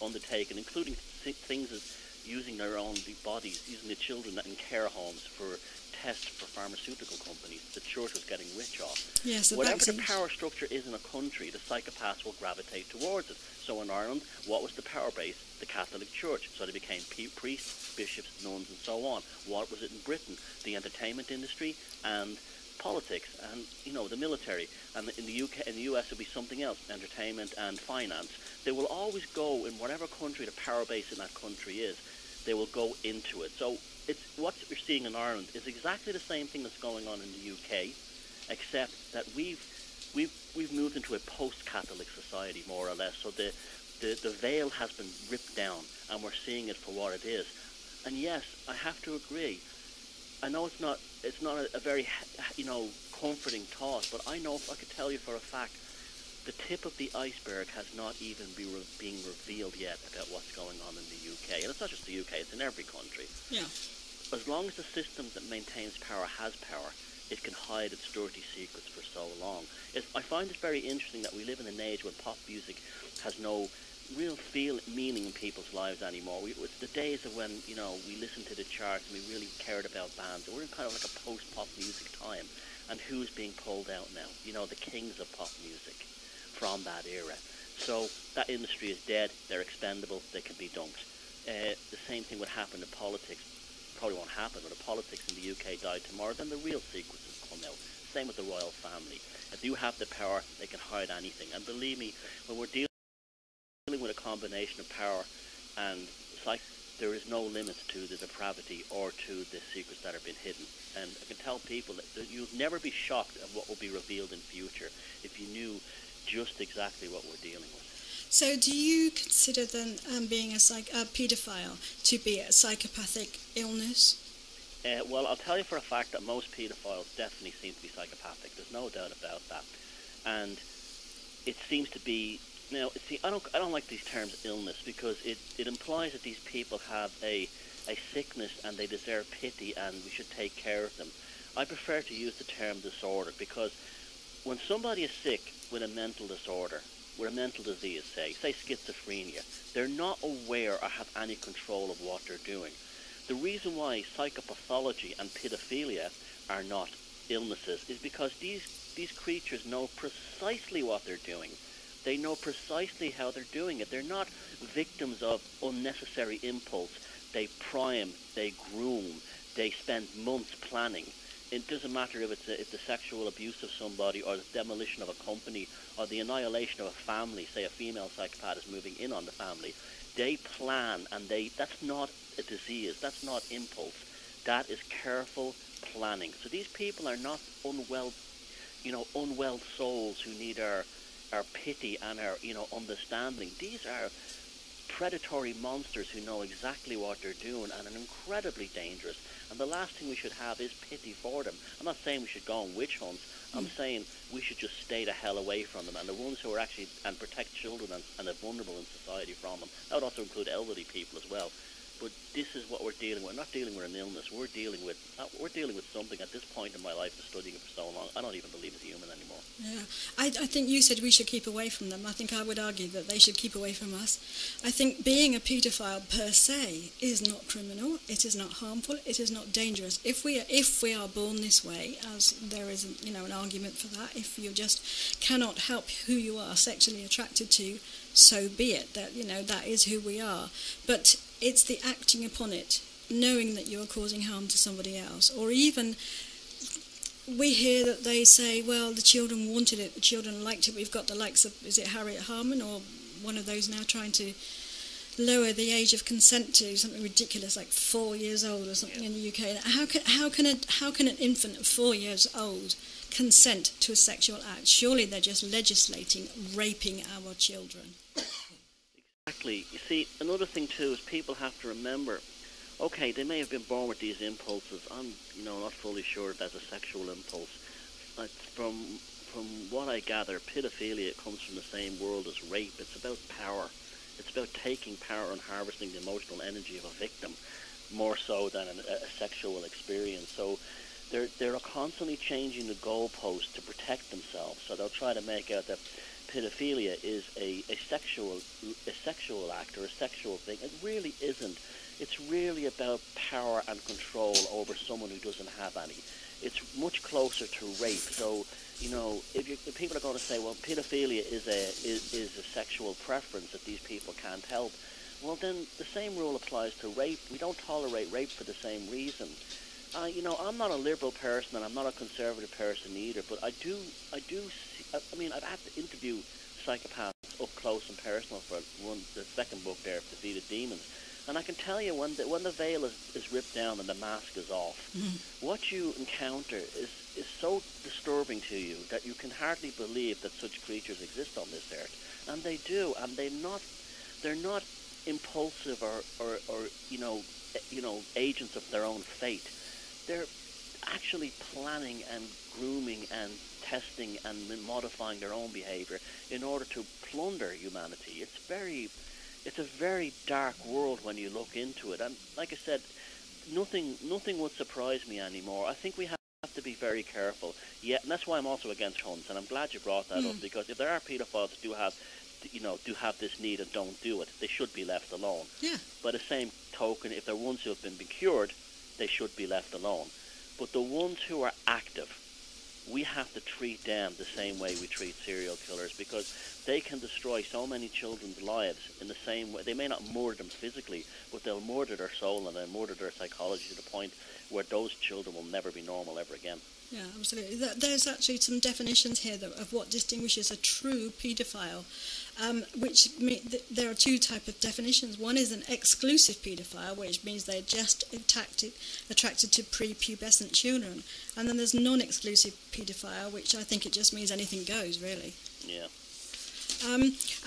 undertaken, including things as using their own bodies, using the children in care homes for tests for pharmaceutical companies. The church was getting rich off. Yes, whatever the power structure is in a country, the psychopaths will gravitate towards it. So in Ireland, what was the power base? The Catholic Church. So they became priests, bishops, nuns, and so on. What was it in Britain? The entertainment industry and politics and the military. And in the UK, in the US, it'll be something else: entertainment and finance. They will always go in whatever country the power base in that country is. They will go into it. So it's what we're seeing in Ireland is exactly the same thing that's going on in the UK, except that we've moved into a post-Catholic society, more or less. So the veil has been ripped down, and we're seeing it for what it is. And yes, I have to agree. I know it's not a very comforting thought, but I know, if I could tell you for a fact, the tip of the iceberg has not even being revealed yet about what's going on in the UK. And it's not just the UK, it's in every country. Yeah. As long as the system that maintains power has power, it can hide its dirty secrets for so long. I find it very interesting that we live in an age when pop music has no real meaning in people's lives anymore. It's the days of when, we listened to the charts and we really cared about bands. We're in kind of like a post-pop music time. And who's being pulled out now? The kings of pop music from that era. So that industry is dead. They're expendable. They can be dumped. The same thing would happen in politics. Probably won't happen, but if politics in the UK died tomorrow, then the real secrets will come out. Same with the royal family. If you have the power, they can hide anything. And believe me, when we're dealing with a combination of power and there is no limit to the depravity or to the secrets that have been hidden. And I can tell people that you'll never be shocked at what will be revealed in future if you knew just exactly what we're dealing with. So do you consider then being a paedophile to be a psychopathic illness? Well, I'll tell you for a fact that most paedophiles definitely seem to be psychopathic. There's no doubt about that. And it seems to be... Now, see, I don't like these terms illness because it implies that these people have a sickness and they deserve pity and we should take care of them. I prefer to use the term disorder because when somebody is sick with a mental disorder, with a mental disease, say schizophrenia, they're not aware or have any control of what they're doing. The reason why psychopathology and pedophilia are not illnesses is because these creatures know precisely what they're doing. They know precisely how they're doing it. They're not victims of unnecessary impulse. They prime, they groom, they spend months planning. It doesn't matter if it's the sexual abuse of somebody or the demolition of a company or the annihilation of a family. Say a female psychopath is moving in on the family. They plan, and that's not a disease. That's not impulse. That is careful planning. So these people are not unwell souls who need our pity and our understanding. These are predatory monsters who know exactly what they're doing and are incredibly dangerous. And the last thing we should have is pity for them. I'm not saying we should go on witch hunts. I'm saying we should just stay the hell away from them. And the ones who are actually, and protect children and are vulnerable in society from them. That would also include elderly people as well. But this is what we're dealing with. We're not dealing with an illness. We're dealing with something at this point in my life, studying it for so long. I don't even believe it's human anymore. Yeah, I think you said we should keep away from them. I think I would argue that they should keep away from us. I think being a paedophile per se is not criminal. It is not harmful. It is not dangerous. If we are born this way, as there is an argument for that, if you just cannot help who you are sexually attracted to, so be it. That is who we are. But it's the acting upon it, knowing that you are causing harm to somebody else. Or even, we hear that they say, well, the children wanted it, the children liked it. We've got the likes of, is it Harriet Harman or one of those now trying to lower the age of consent to something ridiculous like 4 years old or something in the UK. How can an infant of 4 years old consent to a sexual act? Surely they're just legislating raping our children. Exactly. You see, another thing too is people have to remember, okay, they may have been born with these impulses. I'm, not fully sure that's a sexual impulse. From what I gather, pedophilia comes from the same world as rape. It's about power. It's about taking power and harvesting the emotional energy of a victim, more so than a sexual experience. So they're constantly changing the goalpost to protect themselves. So they'll try to make out that pedophilia is a sexual act or a sexual thing. It really isn't. It's really about power and control over someone who doesn't have any. It's much closer to rape. So, if people are going to say, well, pedophilia is a sexual preference that these people can't help, well, then the same rule applies to rape. We don't tolerate rape for the same reason. I'm not a liberal person and I'm not a conservative person either, but I do see, I've had to interview psychopaths up close and personal for the second book there, Defeated Demons. And I can tell you, when the veil is ripped down and the mask is off, what you encounter is so disturbing to you that you can hardly believe that such creatures exist on this earth. And they do, and they're not impulsive or agents of their own fate. They're actually planning and grooming and testing and modifying their own behavior in order to plunder humanity. It's a very dark world when you look into it. And like I said, nothing would surprise me anymore. I think we have to be very careful. Yeah, and that's why I'm also against hunts. And I'm glad you brought that up, because if there are pedophiles that do have this need and don't do it, they should be left alone. Yeah. By the same token, if they're ones who have been cured, they should be left alone. But the ones who are active, we have to treat them the same way we treat serial killers, because they can destroy so many children's lives in the same way. They may not murder them physically, but they'll murder their soul and they'll murder their psychology to the point where those children will never be normal ever again. Yeah, absolutely. There's actually some definitions here of what distinguishes a true paedophile, which there are two types of definitions. One is an exclusive paedophile, which means they're just attracted to prepubescent children. And then there's non-exclusive paedophile, which I think it just means anything goes, really. Yeah.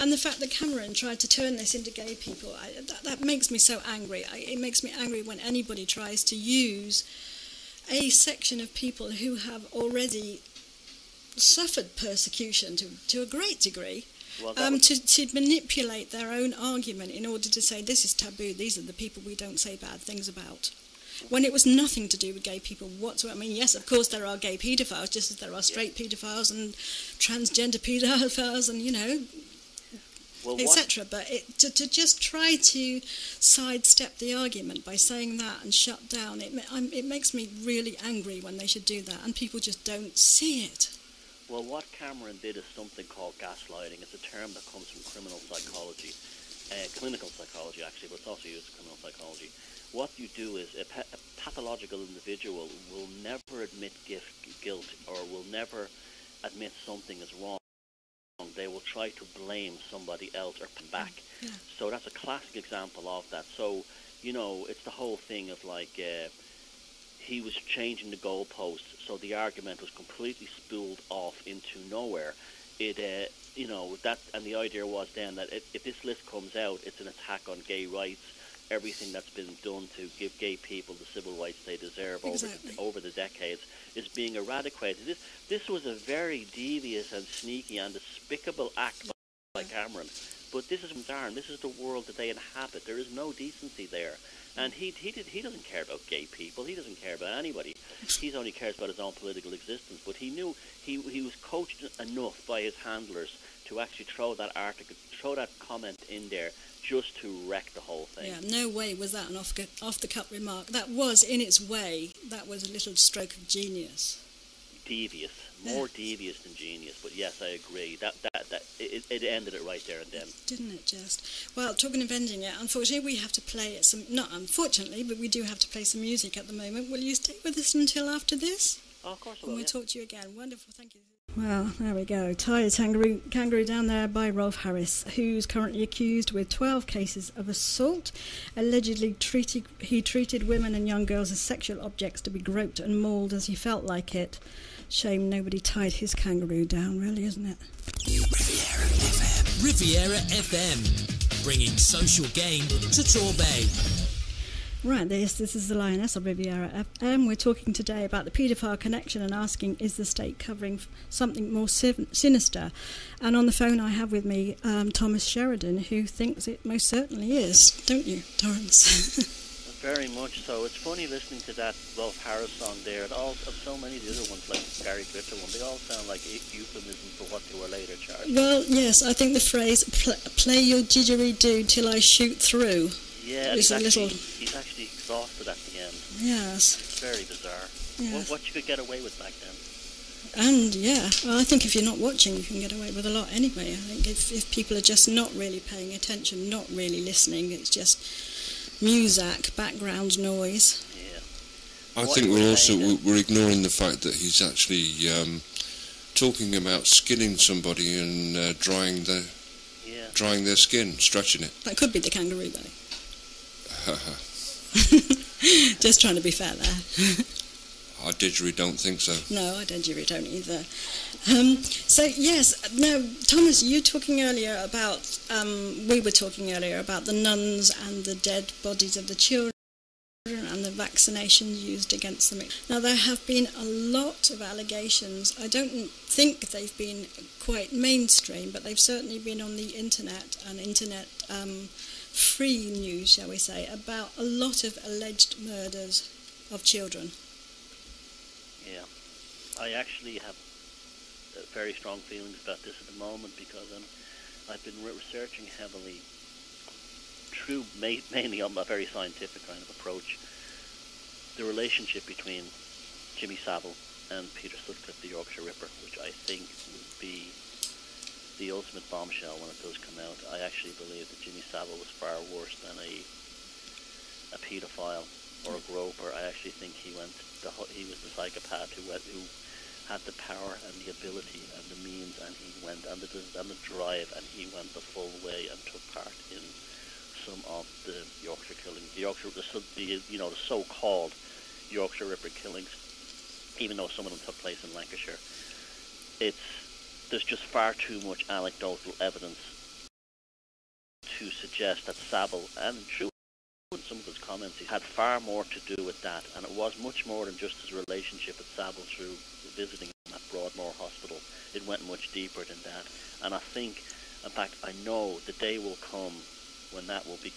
And the fact that Cameron tried to turn this into gay people, that makes me so angry. It makes me angry when anybody tries to use a section of people who have already suffered persecution to a great degree, to manipulate their own argument in order to say this is taboo, these are the people we don't say bad things about, when it was nothing to do with gay people whatsoever. I mean, yes, of course there are gay paedophiles, just as there are straight paedophiles and transgender paedophiles and, etc. But to just try to sidestep the argument by saying that and shut down, it makes me really angry when they should do that, and people just don't see it. Well, what Cameron did is something called gaslighting. It's a term that comes from criminal psychology, clinical psychology actually, but it's also used in criminal psychology. What you do is a pathological individual will never admit guilt or will never admit something is wrong. They will try to blame somebody else or come back. Yeah. So that's a classic example of that. So, it's the whole thing of like he was changing the goalposts, so the argument was completely spooled off into nowhere. That, and the idea was then that if this list comes out, it's an attack on gay rights. Everything that's been done to give gay people the civil rights they deserve over the decades is being eradicated. This was a very devious and sneaky and despicable act by Cameron. But this is Darren. This is the world that they inhabit. There is no decency there. And he doesn't care about gay people. He doesn't care about anybody. He only cares about his own political existence. But he knew he was coached enough by his handlers to actually throw that comment in there, just to wreck the whole thing. Yeah, no way was that an off-the-cuff remark. That was, in its way, that was a little stroke of genius. Devious, more devious than genius. But yes, I agree. It ended it right there and then. Didn't it just? Well, talking of ending it, unfortunately we have to play some. Not unfortunately, but we do have to play some music at the moment. Will you stay with us until after this? Oh, of course I will. And we'll talk to you again. Wonderful, thank you. Well, there we go. Tired kangaroo down there by Rolf Harris, who's currently accused with 12 cases of assault. Allegedly he treated women and young girls as sexual objects to be groped and mauled as he felt like it. Shame nobody tied his kangaroo down, really, isn't it? Riviera FM. Riviera FM. bringing social gain to Torbay. Right, this is the Lioness of Riviera FM. We're talking today about the paedophile connection and asking, is the state covering something more sinister? And on the phone I have with me Thomas Sheridan, who thinks it most certainly is. Don't you, Torrance? Very much so. It's funny listening to that Rolf Harris song there, and all of so many of the other ones, like Gary Glitter one, they all sound like euphemisms for what they were later charged. Well, yes, I think the phrase, play your didgeridoo till I shoot through. Yeah, he's actually exhausted at the end. Yes. It's very bizarre. Yes. What you could get away with back then. And, yeah, well, I think if you're not watching, you can get away with a lot anyway. I think if people are just not really paying attention, not really listening, it's just music, background noise. Yeah. I think we're ignoring the fact that he's actually talking about skinning somebody and drying their skin, stretching it. That could be the kangaroo belly. Just trying to be fair there. I didgeridoo don't think so. No, I didgeridoo don't either. So yes, now Thomas, we were talking earlier about the nuns and the dead bodies of the children and the vaccinations used against them. Now there have been a lot of allegations. I don't think they've been quite mainstream, but they've certainly been on the internet and free news, shall we say, about a lot of alleged murders of children. Yeah, I actually have very strong feelings about this at the moment because I've been researching heavily, mainly on a very scientific kind of approach, the relationship between Jimmy Savile and Peter Sutcliffe, the Yorkshire Ripper, which I think would be the ultimate bombshell when it does come out. I actually believe that Jimmy Savile was far worse than a paedophile or a groper. I actually think he was the psychopath who had the power and the ability and the means, and he went and the drive, and he went the full way and took part in some of the Yorkshire killings, the so-called Yorkshire Ripper killings, even though some of them took place in Lancashire. There's just far too much anecdotal evidence to suggest that Savile, and true in some of his comments, he had far more to do with that, and it was much more than just his relationship with Savile through visiting him at Broadmoor Hospital. It went much deeper than that, and I think, in fact, I know the day will come when that will be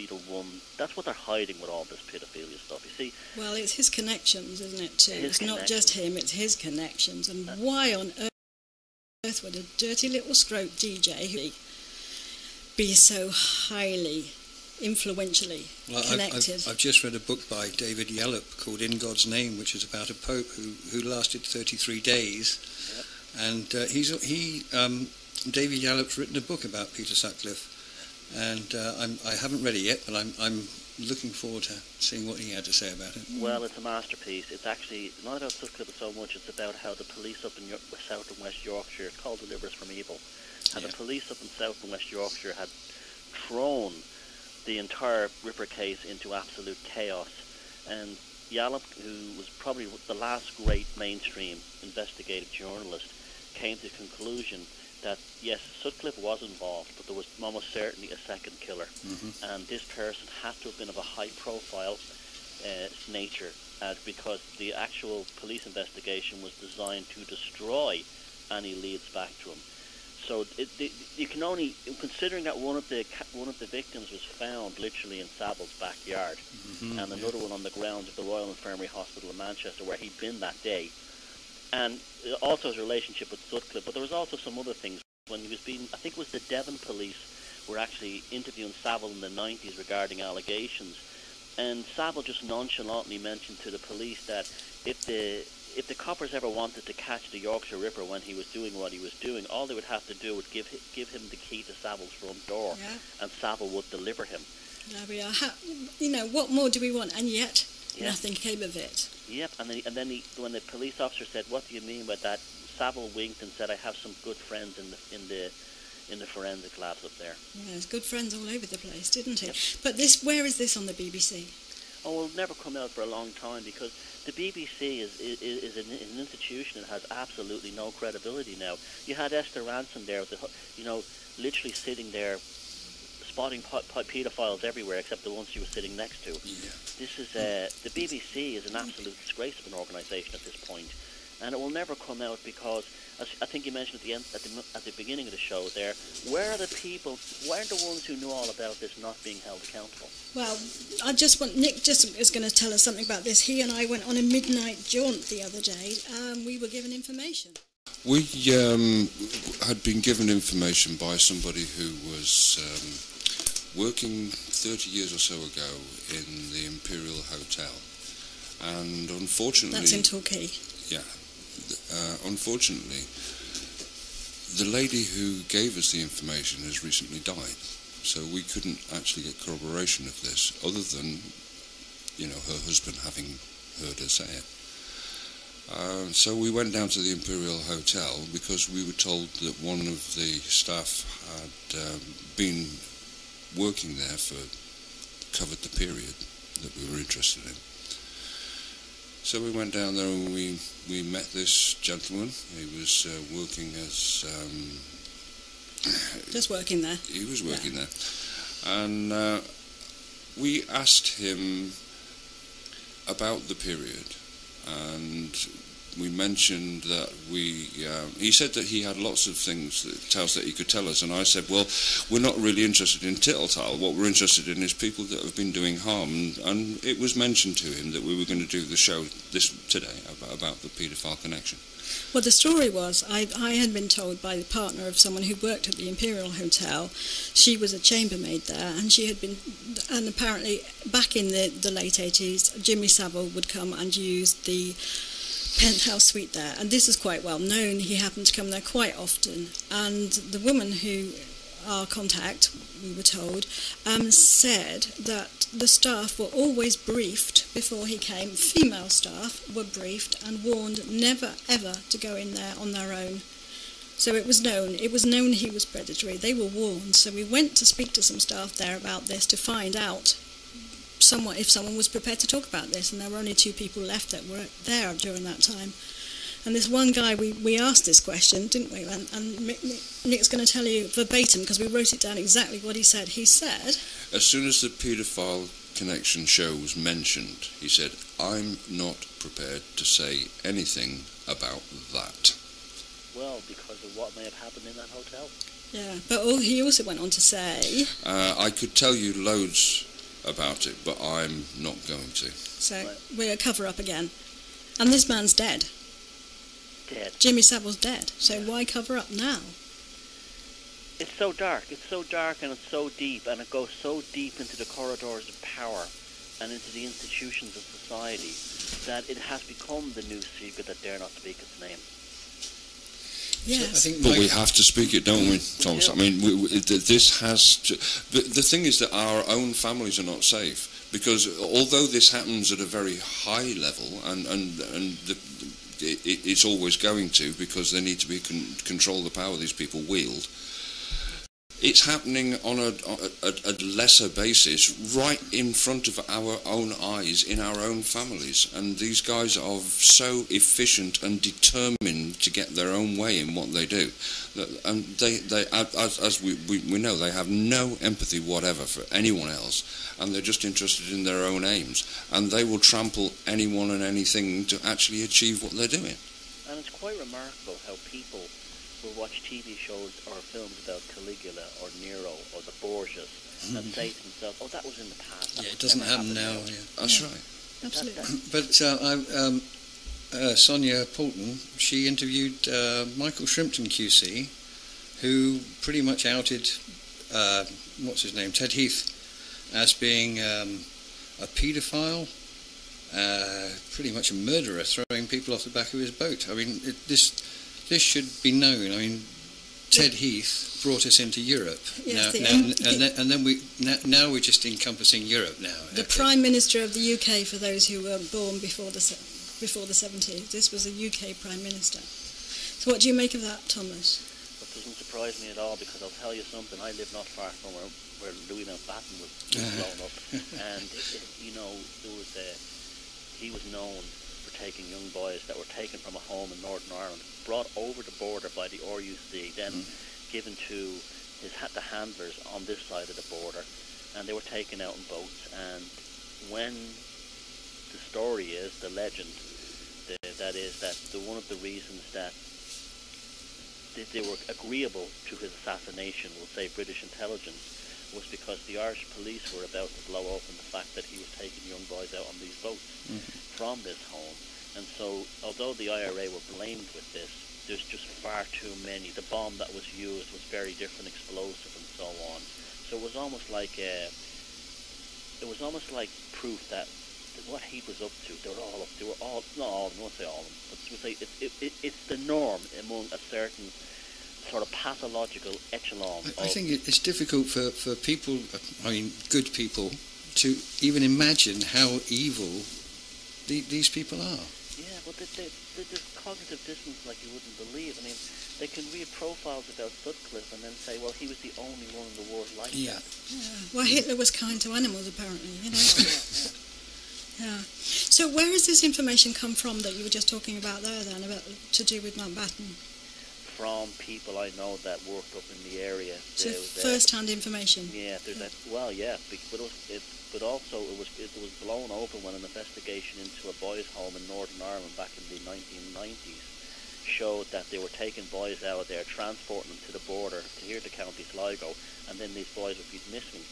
the one. That's what they're hiding with all this pedophilia stuff. You see? Well, it's his connections, isn't it? Too. It's not just him; it's his connections. And why on earth would a dirty little stroke DJ be so highly, influentially connected? I've just read a book by David Yallop called In God's Name, which is about a pope who lasted 33 days, and David Yallop's written a book about Peter Sutcliffe. And I haven't read it yet, but I'm looking forward to seeing what he had to say about it. Well, it's a masterpiece. It's actually not about Sutcliffe so much. It's about how the police up in South and West Yorkshire, it's called Deliverance from Evil, how the police up in South and West Yorkshire had thrown the entire Ripper case into absolute chaos. And Yallop, who was probably the last great mainstream investigative journalist, came to the conclusion that yes, Sutcliffe was involved, but there was almost certainly a second killer, and this person had to have been of a high-profile nature, because the actual police investigation was designed to destroy any leads back to him. So you can only, considering that one of the victims was found literally in Savile's backyard, and another one on the grounds of the Royal Infirmary Hospital in Manchester, where he'd been that day. And also his relationship with Sutcliffe, but there was also some other things. When he was I think it was the Devon police were actually interviewing Savile in the 90s regarding allegations, and Savile just nonchalantly mentioned to the police that if the coppers ever wanted to catch the Yorkshire Ripper when he was doing what he was doing, all they would have to do would give him the key to Savile's front door, and Savile would deliver him. There we are. What more do we want? And yet, nothing came of it. Yep, and then when the police officer said, "What do you mean by that?" Savile winked and said, "I have some good friends in the forensic labs up there." Yeah, there's good friends all over the place, didn't he? Yep. But where is this on the BBC? Oh, it'll never come out for a long time because the BBC is an institution that has absolutely no credibility now. You had Esther Ransom there, literally sitting there spotting paedophiles everywhere except the ones she was sitting next to. Yeah. This is the BBC is an absolute disgrace of an organisation at this point, and it will never come out because, as I think you mentioned at the beginning of the show there, where are the people? Where are the ones who know all about this not being held accountable? Well, Nick just is going to tell us something about this. He and I went on a midnight jaunt the other day. We were given information. We had been given information by somebody who was working 30 years or so ago in the Imperial Hotel, and unfortunately... That's in Torquay. Yeah. Unfortunately, the lady who gave us the information has recently died, so we couldn't actually get corroboration of this, other than, her husband having heard her say it. So we went down to the Imperial Hotel because we were told that one of the staff had been working there covered the period that we were interested in. So we went down there and we met this gentleman. He was working as... Just working there. He was working there. And we asked him about the period, and we mentioned that he said that he had lots of tales that he could tell us, and I said, well, we're not really interested in tittle-tale. What we're interested in is people that have been doing harm, and it was mentioned to him that we were going to do the show today about the paedophile connection. Well, the story was, I had been told by the partner of someone who worked at the Imperial Hotel. She was a chambermaid there, and she had been, and apparently back in the late 80s, Jimmy Savile would come and use the penthouse suite there, and this is quite well known. He happened to come there quite often, and the woman who, our contact, we were told, said that the staff were always briefed before he came. Female staff were briefed and warned never ever to go in there on their own. So it was known he was predatory. They were warned. So we went to speak to some staff there about this to find out if someone was prepared to talk about this, and there were only 2 people left that were there during that time. And this one guy, we asked this question, didn't we? And Nick's going to tell you verbatim, because we wrote it down exactly what he said. He said... As soon as the paedophile connection show was mentioned, he said, I'm not prepared to say anything about that. Well, because of what may have happened in that hotel. Yeah, but he also went on to say... I could tell you loads about it, but I'm not going to. So we're a cover-up again. And this man's dead. Dead. Jimmy Savile's dead. So why cover up now? It's so dark. It's so dark and it's so deep, and it goes so deep into the corridors of power and into the institutions of society that it has become the new secret that dare not speak its name. Yes. But we have to speak it, don't we, Thomas? I mean, this has to... The thing is that our own families are not safe, because although this happens at a very high level, and it's always going to, because they need to be control the power these people wield, it's happening on a lesser basis right in front of our own eyes in our own families, and these guys are so efficient and determined to get their own way in what they do, and they as we know, they have no empathy whatever for anyone else, and they're just interested in their own aims, and they will trample anyone and anything to actually achieve what they're doing. And it's quite remarkable how people will watch TV shows or films about Caligula or Nero or the Borgias and say to themselves, oh, that was in the past. Yeah, it doesn't happen now. Yeah. That's right. Absolutely. But Sonia Poulton, she interviewed Michael Shrimpton QC, who pretty much outed, Ted Heath, as being a paedophile, pretty much a murderer, throwing people off the back of his boat. I mean, this should be known. I mean, Ted Heath brought us into Europe. Yes, now we're just encompassing Europe now. The Prime Minister of the UK, for those who were born before the 70s. This was a UK Prime Minister. So what do you make of that, Thomas? That doesn't surprise me at all, because I'll tell you something. I live not far from where Louis Mountbatten was grown up, and he was known for taking young boys that were taken from a home in Northern Ireland, brought over the border by the RUC, then given to the handlers on this side of the border, and they were taken out in boats. And when the story is, the legend, that is that one of the reasons that they were agreeable to his assassination, we'll say British intelligence, was because the Irish police were about to blow open the fact that he was taking young boys out on these boats from this home. And so, although the IRA were blamed with this, there's just far too many. The bomb that was used was very different, explosive and so on. So it was almost like proof that what he was up to, not all of them, I won't say all of them, but it's the norm among a certain sort of pathological echelon. I think it's difficult for people, I mean, good people, to even imagine how evil these people are. Yeah, but there's cognitive dissonance like you wouldn't believe. I mean, they can read profiles about Sutcliffe and then say, well, he was the only one in the world like that. Yeah. Well, Hitler was kind to animals, apparently, you know. Yeah. So where has this information come from that you were just talking about there, then, about to do with Mountbatten? From people I know that worked up in the area. So first-hand information. Yeah, there's that. Well, yeah, but also it was blown open when an investigation into a boys' home in Northern Ireland back in the 1990s showed that they were taking boys out of there, transporting them to the border to here to County Sligo, and then these boys would be missing.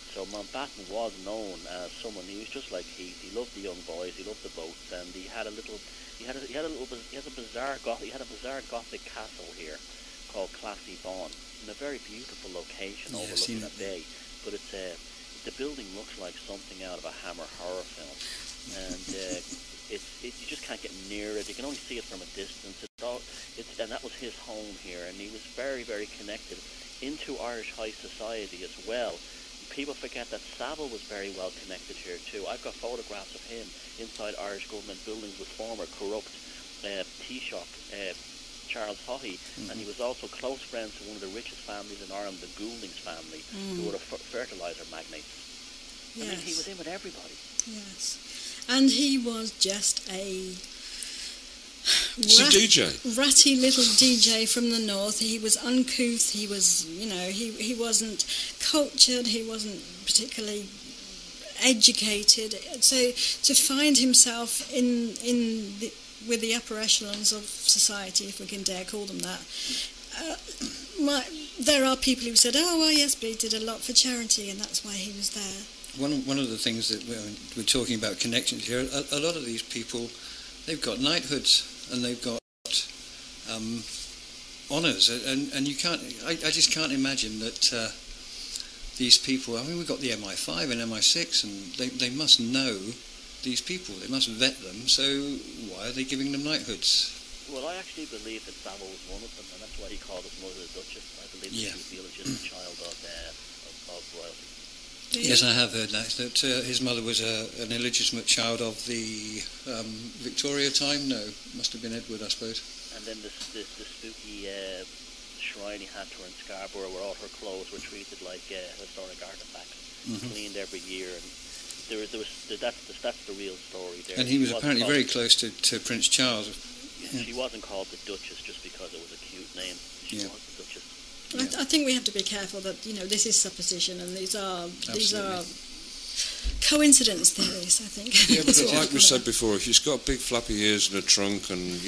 So Mountbatten was known as someone. He was just like Heath. He loved the young boys. He loved the boats, and he had a bizarre Gothic castle here called Classy Bawn, in a very beautiful location overlooking the bay. But it's the building looks like something out of a Hammer horror film, and you just can't get near it. You can only see it from a distance. And that was his home here, and he was very, very connected into Irish high society as well. People forget that Savile was very well connected here too. I've got photographs of him inside Irish government buildings with former corrupt Taoiseach Charles Haughey, and he was also close friends to one of the richest families in Ireland, the Gouldings family, who were the fertilizer magnates. Yes. I mean, he was in with everybody. Yes, and he was just a ratty little DJ from the north. He was uncouth. He was, he wasn't cultured. He wasn't particularly educated. So to find himself with the upper echelons of society, if we can dare call them that, there are people who said, "Oh, well, yes, but he did a lot for charity, and that's why he was there." One of the things that we're talking about connections here, a lot of these people, they've got knighthoods and they've got honours, and you can't. I just can't imagine that these people. I mean, we've got the MI5 and MI6, and they must know these people. They must vet them. So why are they giving them knighthoods? Well, I actually believe that Savile was one of them, and that's why he called his mother the Duchess. I believe that he was the illegitimate child of royalty. Yes, I have heard that his mother was an illegitimate child of the Victoria time. No, must have been Edward, I suppose. And then the spooky shrine he had to her in Scarborough, where all her clothes were treated like historic artifacts, cleaned every year. And that's the real story there. And he was apparently very close to Prince Charles. Yeah. She wasn't called the Duchess just because it was a cute name. She was the Duchess. I think we have to be careful that this is supposition, and these are coincidence theories, I think. Yeah, but like we said before, if she's got big flappy ears and a trunk and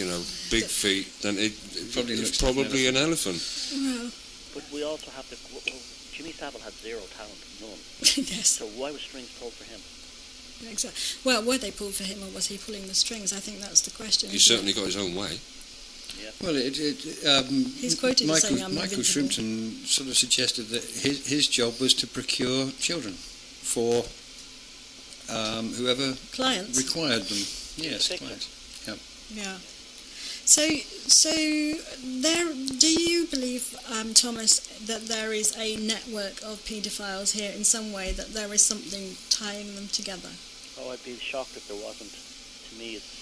big feet, then it's probably an elephant. Well, but we also have to. Jimmy Savile had zero talent, none. Yes. So why was strings pulled for him? Exactly. Well, were they pulled for him, or was he pulling the strings? I think that's the question. He certainly got his own way. Yeah. Well, he's quoted as saying, Michael Shrimpton sort of suggested that his job was to procure children for whoever clients required them. Yes, clients. Yeah. So there. Do you believe, Thomas, that there is a network of paedophiles here in some way? That there is something tying them together? Oh, I'd be shocked if there wasn't. To me, it's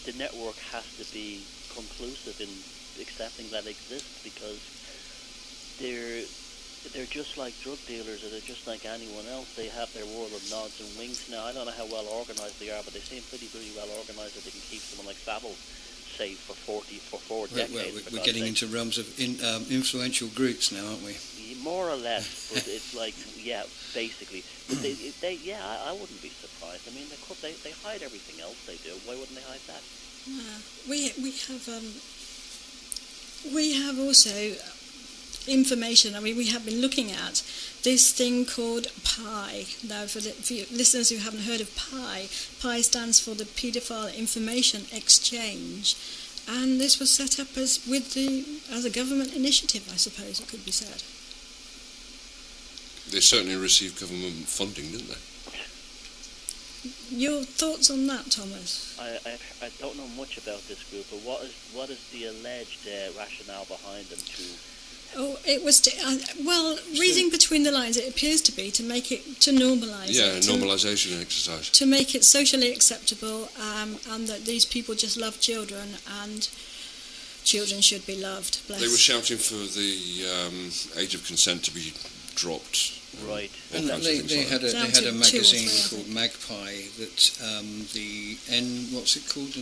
the network has to be conclusive in accepting that exists, because they're just like drug dealers, or they're just like anyone else. They have their world of nods and winks. Now, I don't know how well organised they are, but they seem pretty well organised that they can keep someone like Savile say, for 4 decades. Well, for we're God's getting sake. into realms of influential groups now, aren't we? More or less, but it's like, yeah, basically. But I wouldn't be surprised. I mean, they hide everything else they do. Why wouldn't they hide that? We have also information. I mean, we have been looking at this thing called PI. Now, for you listeners who haven't heard of PI, PI stands for the Paedophile Information Exchange, and this was set up as a government initiative, I suppose it could be said. They certainly received government funding, didn't they? Your thoughts on that, Thomas? I don't know much about this group, but what is the alleged rationale behind them to? Oh, it was reading between the lines, it appears to be to normalise it. Yeah, normalisation exercise. To make it socially acceptable, and that these people just love children, and children should be loved. Bless. They were shouting for the age of consent to be dropped. Right. And they had a magazine called Magpie that what's it called? The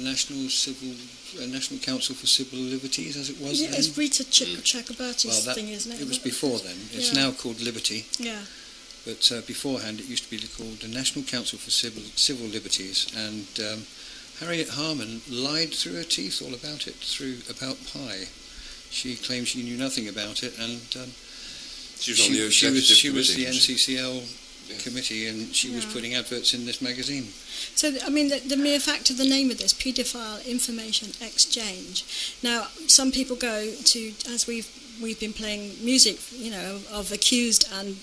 National Council for Civil Liberties, as it was then. It's Rita Chakrabarty's thing, isn't it? It was before then. It's now called Liberty. Yeah. But beforehand, it used to be called the National Council for Civil Liberties, and Harriet Harman lied through her teeth all about it, about Pi. She claimed she knew nothing about it, and she was the NCCL committee, and she was putting adverts in this magazine. So, I mean, the mere fact of the name of this, Paedophile Information Exchange. Now, some people go to, as we've been playing music, of accused and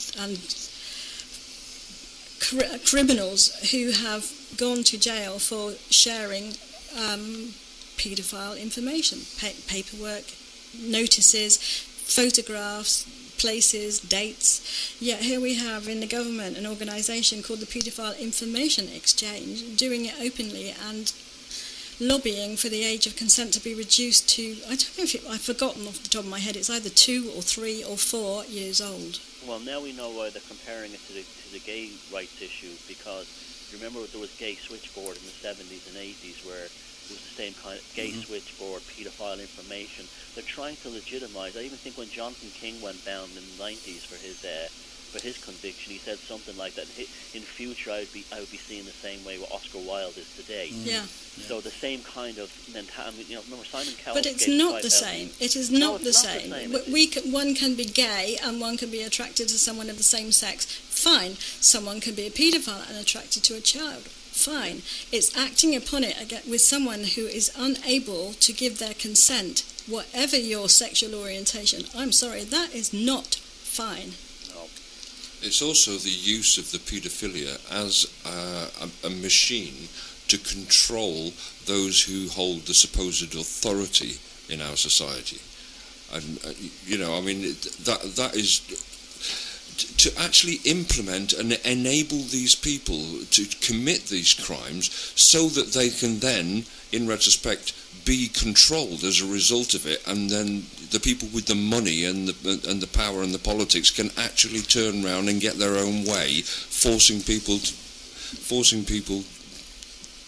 criminals who have gone to jail for sharing paedophile information, paperwork, notices, photographs, places, dates. Yet here we have in the government an organisation called the Paedophile Information Exchange doing it openly and lobbying for the age of consent to be reduced to, I don't know if I've forgotten off the top of my head, it's either 2 or 3 or 4 years old. Well, now we know why they're comparing it to the gay rights issue, because remember there was gay switchboard in the 70s and 80s where it was the same kind of gay switchboard, paedophile information. They're trying to legitimise. I even think when Jonathan King went down in the 90s for his conviction, he said something like that. In future, I would be seen the same way what Oscar Wilde is today. Yeah. So the same kind of mentality. Remember Simon Cowell. But it's not the same. It is not the same. One can be gay and one can be attracted to someone of the same sex. Fine. Someone can be a paedophile and attracted to a child. Fine. It's acting upon it again with someone who is unable to give their consent, whatever your sexual orientation. I'm sorry, that is not fine. No. It's also the use of the paedophilia as a machine to control those who hold the supposed authority in our society. And, that is to actually implement and enable these people to commit these crimes so that they can then, in retrospect, be controlled as a result of it, and then the people with the money and the power and the politics can actually turn around and get their own way, forcing people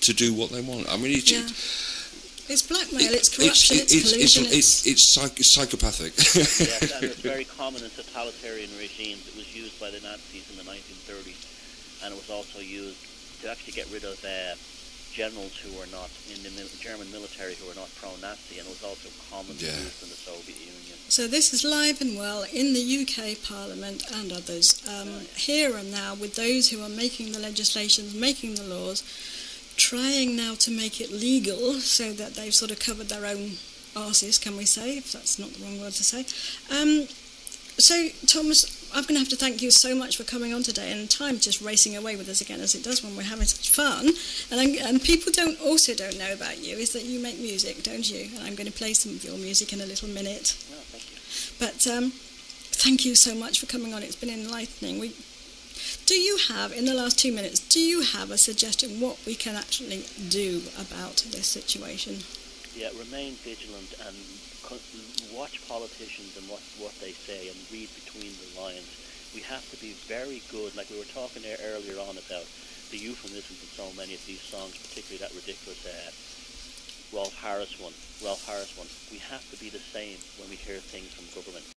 to do what they want. I mean, it's blackmail, it's corruption, it's collusion. It's psychopathic. Yes, and it's very common in totalitarian regimes. It was used by the Nazis in the 1930s, and it was also used to actually get rid of generals who were not in the German military who were not pro-Nazi, and it was also commonly used in the Soviet Union. So this is live and well in the UK Parliament and others, here and now, with those who are making the legislations, making the laws, trying now to make it legal so that they've sort of covered their own arses, can we say, if that's not the wrong word to say. So, Thomas, I'm going to have to thank you so much for coming on today, and time's just racing away with us again, as it does when we're having such fun. And people don't know about you is that you make music, don't you? And I'm going to play some of your music in a little minute. Oh, thank you. But thank you so much for coming on. It's been enlightening. Do you have, in the last 2 minutes, do you have a suggestion what we can actually do about this situation? Yeah, remain vigilant and watch politicians and what they say and read between the lines. We have to be very good, like we were talking there earlier on about the euphemisms in so many of these songs, particularly that ridiculous Ralph Harris one. We have to be the same when we hear things from government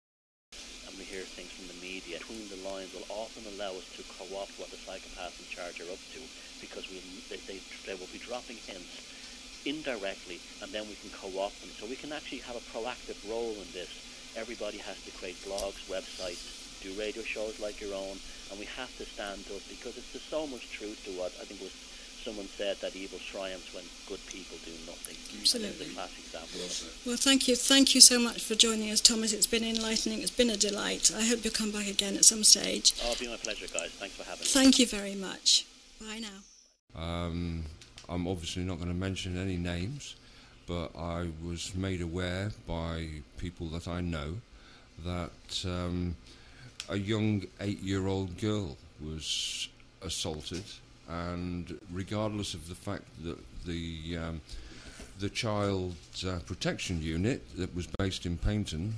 and we hear things from the media. Between the lines will often allow us to co-opt what the psychopaths in charge are up to, because they will be dropping hints indirectly, and then we can co-opt them. So we can actually have a proactive role in this. Everybody has to create blogs, websites, do radio shows like your own, and we have to stand up, because there's so much truth to what I think was someone said, that evil triumphs when good people do nothing. Absolutely. It's a classic example of it. Well, thank you so much for joining us, Thomas. It's been enlightening. It's been a delight. I hope you'll come back again at some stage. Oh, it'll be my pleasure, guys. Thanks for having me. Thank you very much. Bye now. I'm obviously not going to mention any names, but I was made aware by people that I know that a young 8-year-old girl was assaulted, and regardless of the fact that the child protection unit that was based in Paynton,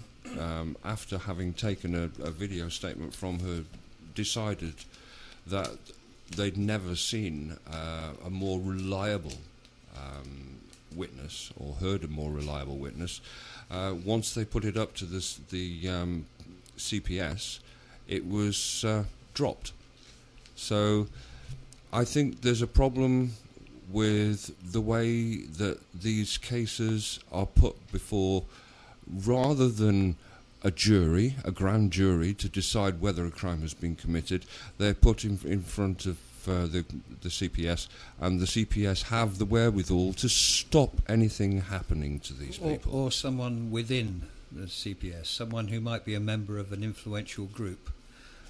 after having taken a video statement from her, decided that they'd never seen a more reliable witness, or heard a more reliable witness. Once they put it up to the CPS, it was dropped. So I think there's a problem with the way that these cases are put before, rather than a jury, a grand jury, to decide whether a crime has been committed. They're put in front of the CPS, and the CPS have the wherewithal to stop anything happening to these people. Or someone within the CPS, someone who might be a member of an influential group.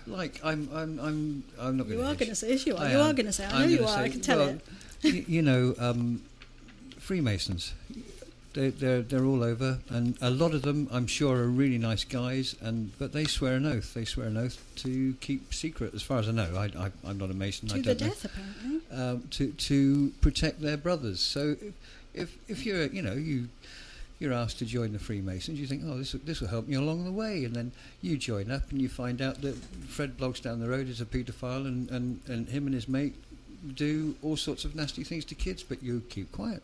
Like, I'm not going to... You are going to say, yes, you are. You are going to say, I know you are, I can tell it. You know, Freemasons, they're all over, and a lot of them, I'm sure, are really nice guys, but they swear an oath. They swear an oath to keep secret, as far as I know. I'm not a Mason. To the death, apparently. To protect their brothers. So if you're, you know, you're asked to join the Freemasons, you think, oh, this will help me along the way, and then you join up and you find out that Fred Bloggs down the road is a paedophile, and him and his mate do all sorts of nasty things to kids, but you keep quiet.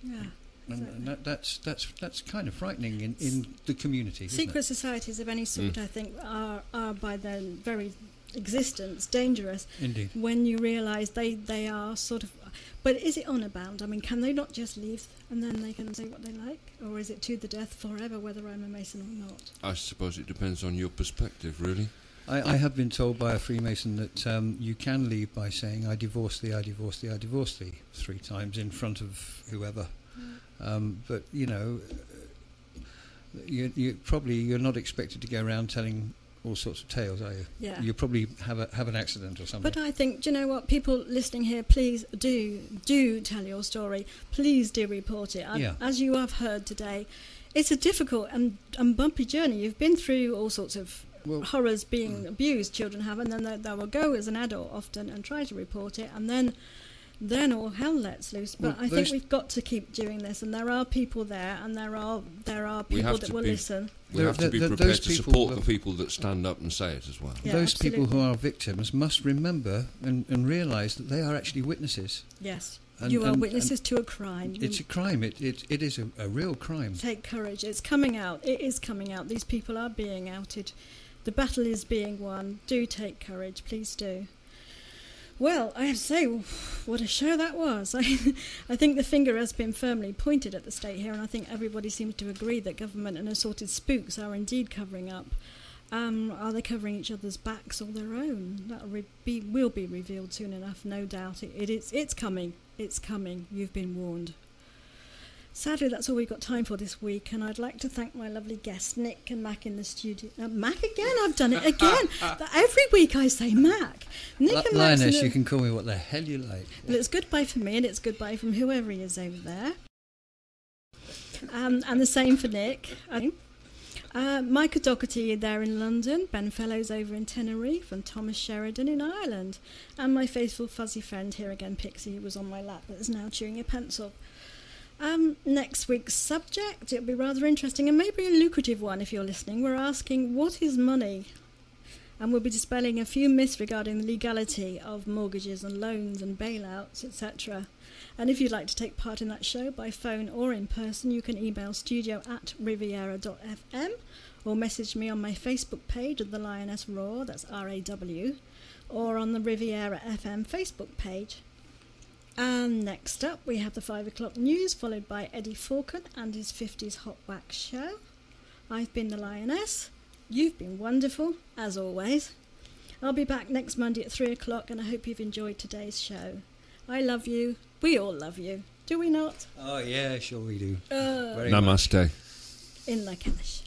Yeah. And that's kind of frightening in the community. Secret societies of any sort, I think, are by their very existence dangerous. Indeed. When you realise they are sort of... But is it honour bound? I mean, can they not just leave and then they can say what they like? Or is it to the death forever, whether I'm a Mason or not? I suppose it depends on your perspective, really. I have been told by a Freemason that you can leave by saying, I divorce thee, I divorce thee, I divorce thee, 3 times in front of whoever. But, you know, you're not expected to go around telling all sorts of tales, are you? Yeah. You probably have an accident or something. But I think, do you know what, people listening here, please do tell your story. Please do report it. As you have heard today, it's a difficult and bumpy journey. You've been through all sorts of horrors, being abused, children have, and then they will go as an adult often and try to report it, and then all hell lets loose. But I think we've got to keep doing this, and there are people there, and there are people that will listen. We have to be prepared to support the people that stand up and say it as well. Yeah, those absolutely. people who are victims must remember and realise that they are actually witnesses. Yes. You are witnesses to a crime. It's a crime. It is a real crime. Take courage. It's coming out. It is coming out. These people are being outed. The battle is being won. Do take courage. Please do. Well, I have to say, what a show that was. I think the finger has been firmly pointed at the state here, and I think everybody seems to agree that government and assorted spooks are indeed covering up. Are they covering each other's backs or their own? That will be revealed soon enough, no doubt. It's coming. It's coming. You've been warned. Sadly, that's all we've got time for this week, and I'd like to thank my lovely guests, Nick and Mac, in the studio. Mac again? I've done it again. Every week I say Mac. Nick and Lioness, you can call me what the hell you like. Well, it's goodbye from me, and it's goodbye from whoever he is over there. And the same for Nick. Michael Doherty there in London, Ben Fellows over in Tenerife, and Thomas Sheridan in Ireland. And my faithful fuzzy friend here again, Pixie, who was on my lap but is now chewing a pencil. Next week's subject, it'll be rather interesting and maybe a lucrative one if you're listening. We're asking, what is money? And we'll be dispelling a few myths regarding the legality of mortgages and loans and bailouts, etc. And if you'd like to take part in that show by phone or in person, you can email studio@riviera.fm or message me on my Facebook page of the Lioness Raw, that's RAW, or on the Riviera FM Facebook page. And next up we have the 5 o'clock news, followed by Eddie Falcon and his 50s Hot Wax show. I've been the Lioness. You've been wonderful, as always. I'll be back next Monday at 3 o'clock, and I hope you've enjoyed today's show. I love you. We all love you. Do we not? Oh, yeah, sure we do. Very Namaste. much. In Lakanish.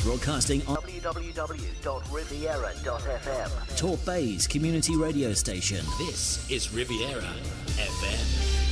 Broadcasting on www.riviera.fm, Torbay's community radio station. This is Riviera FM.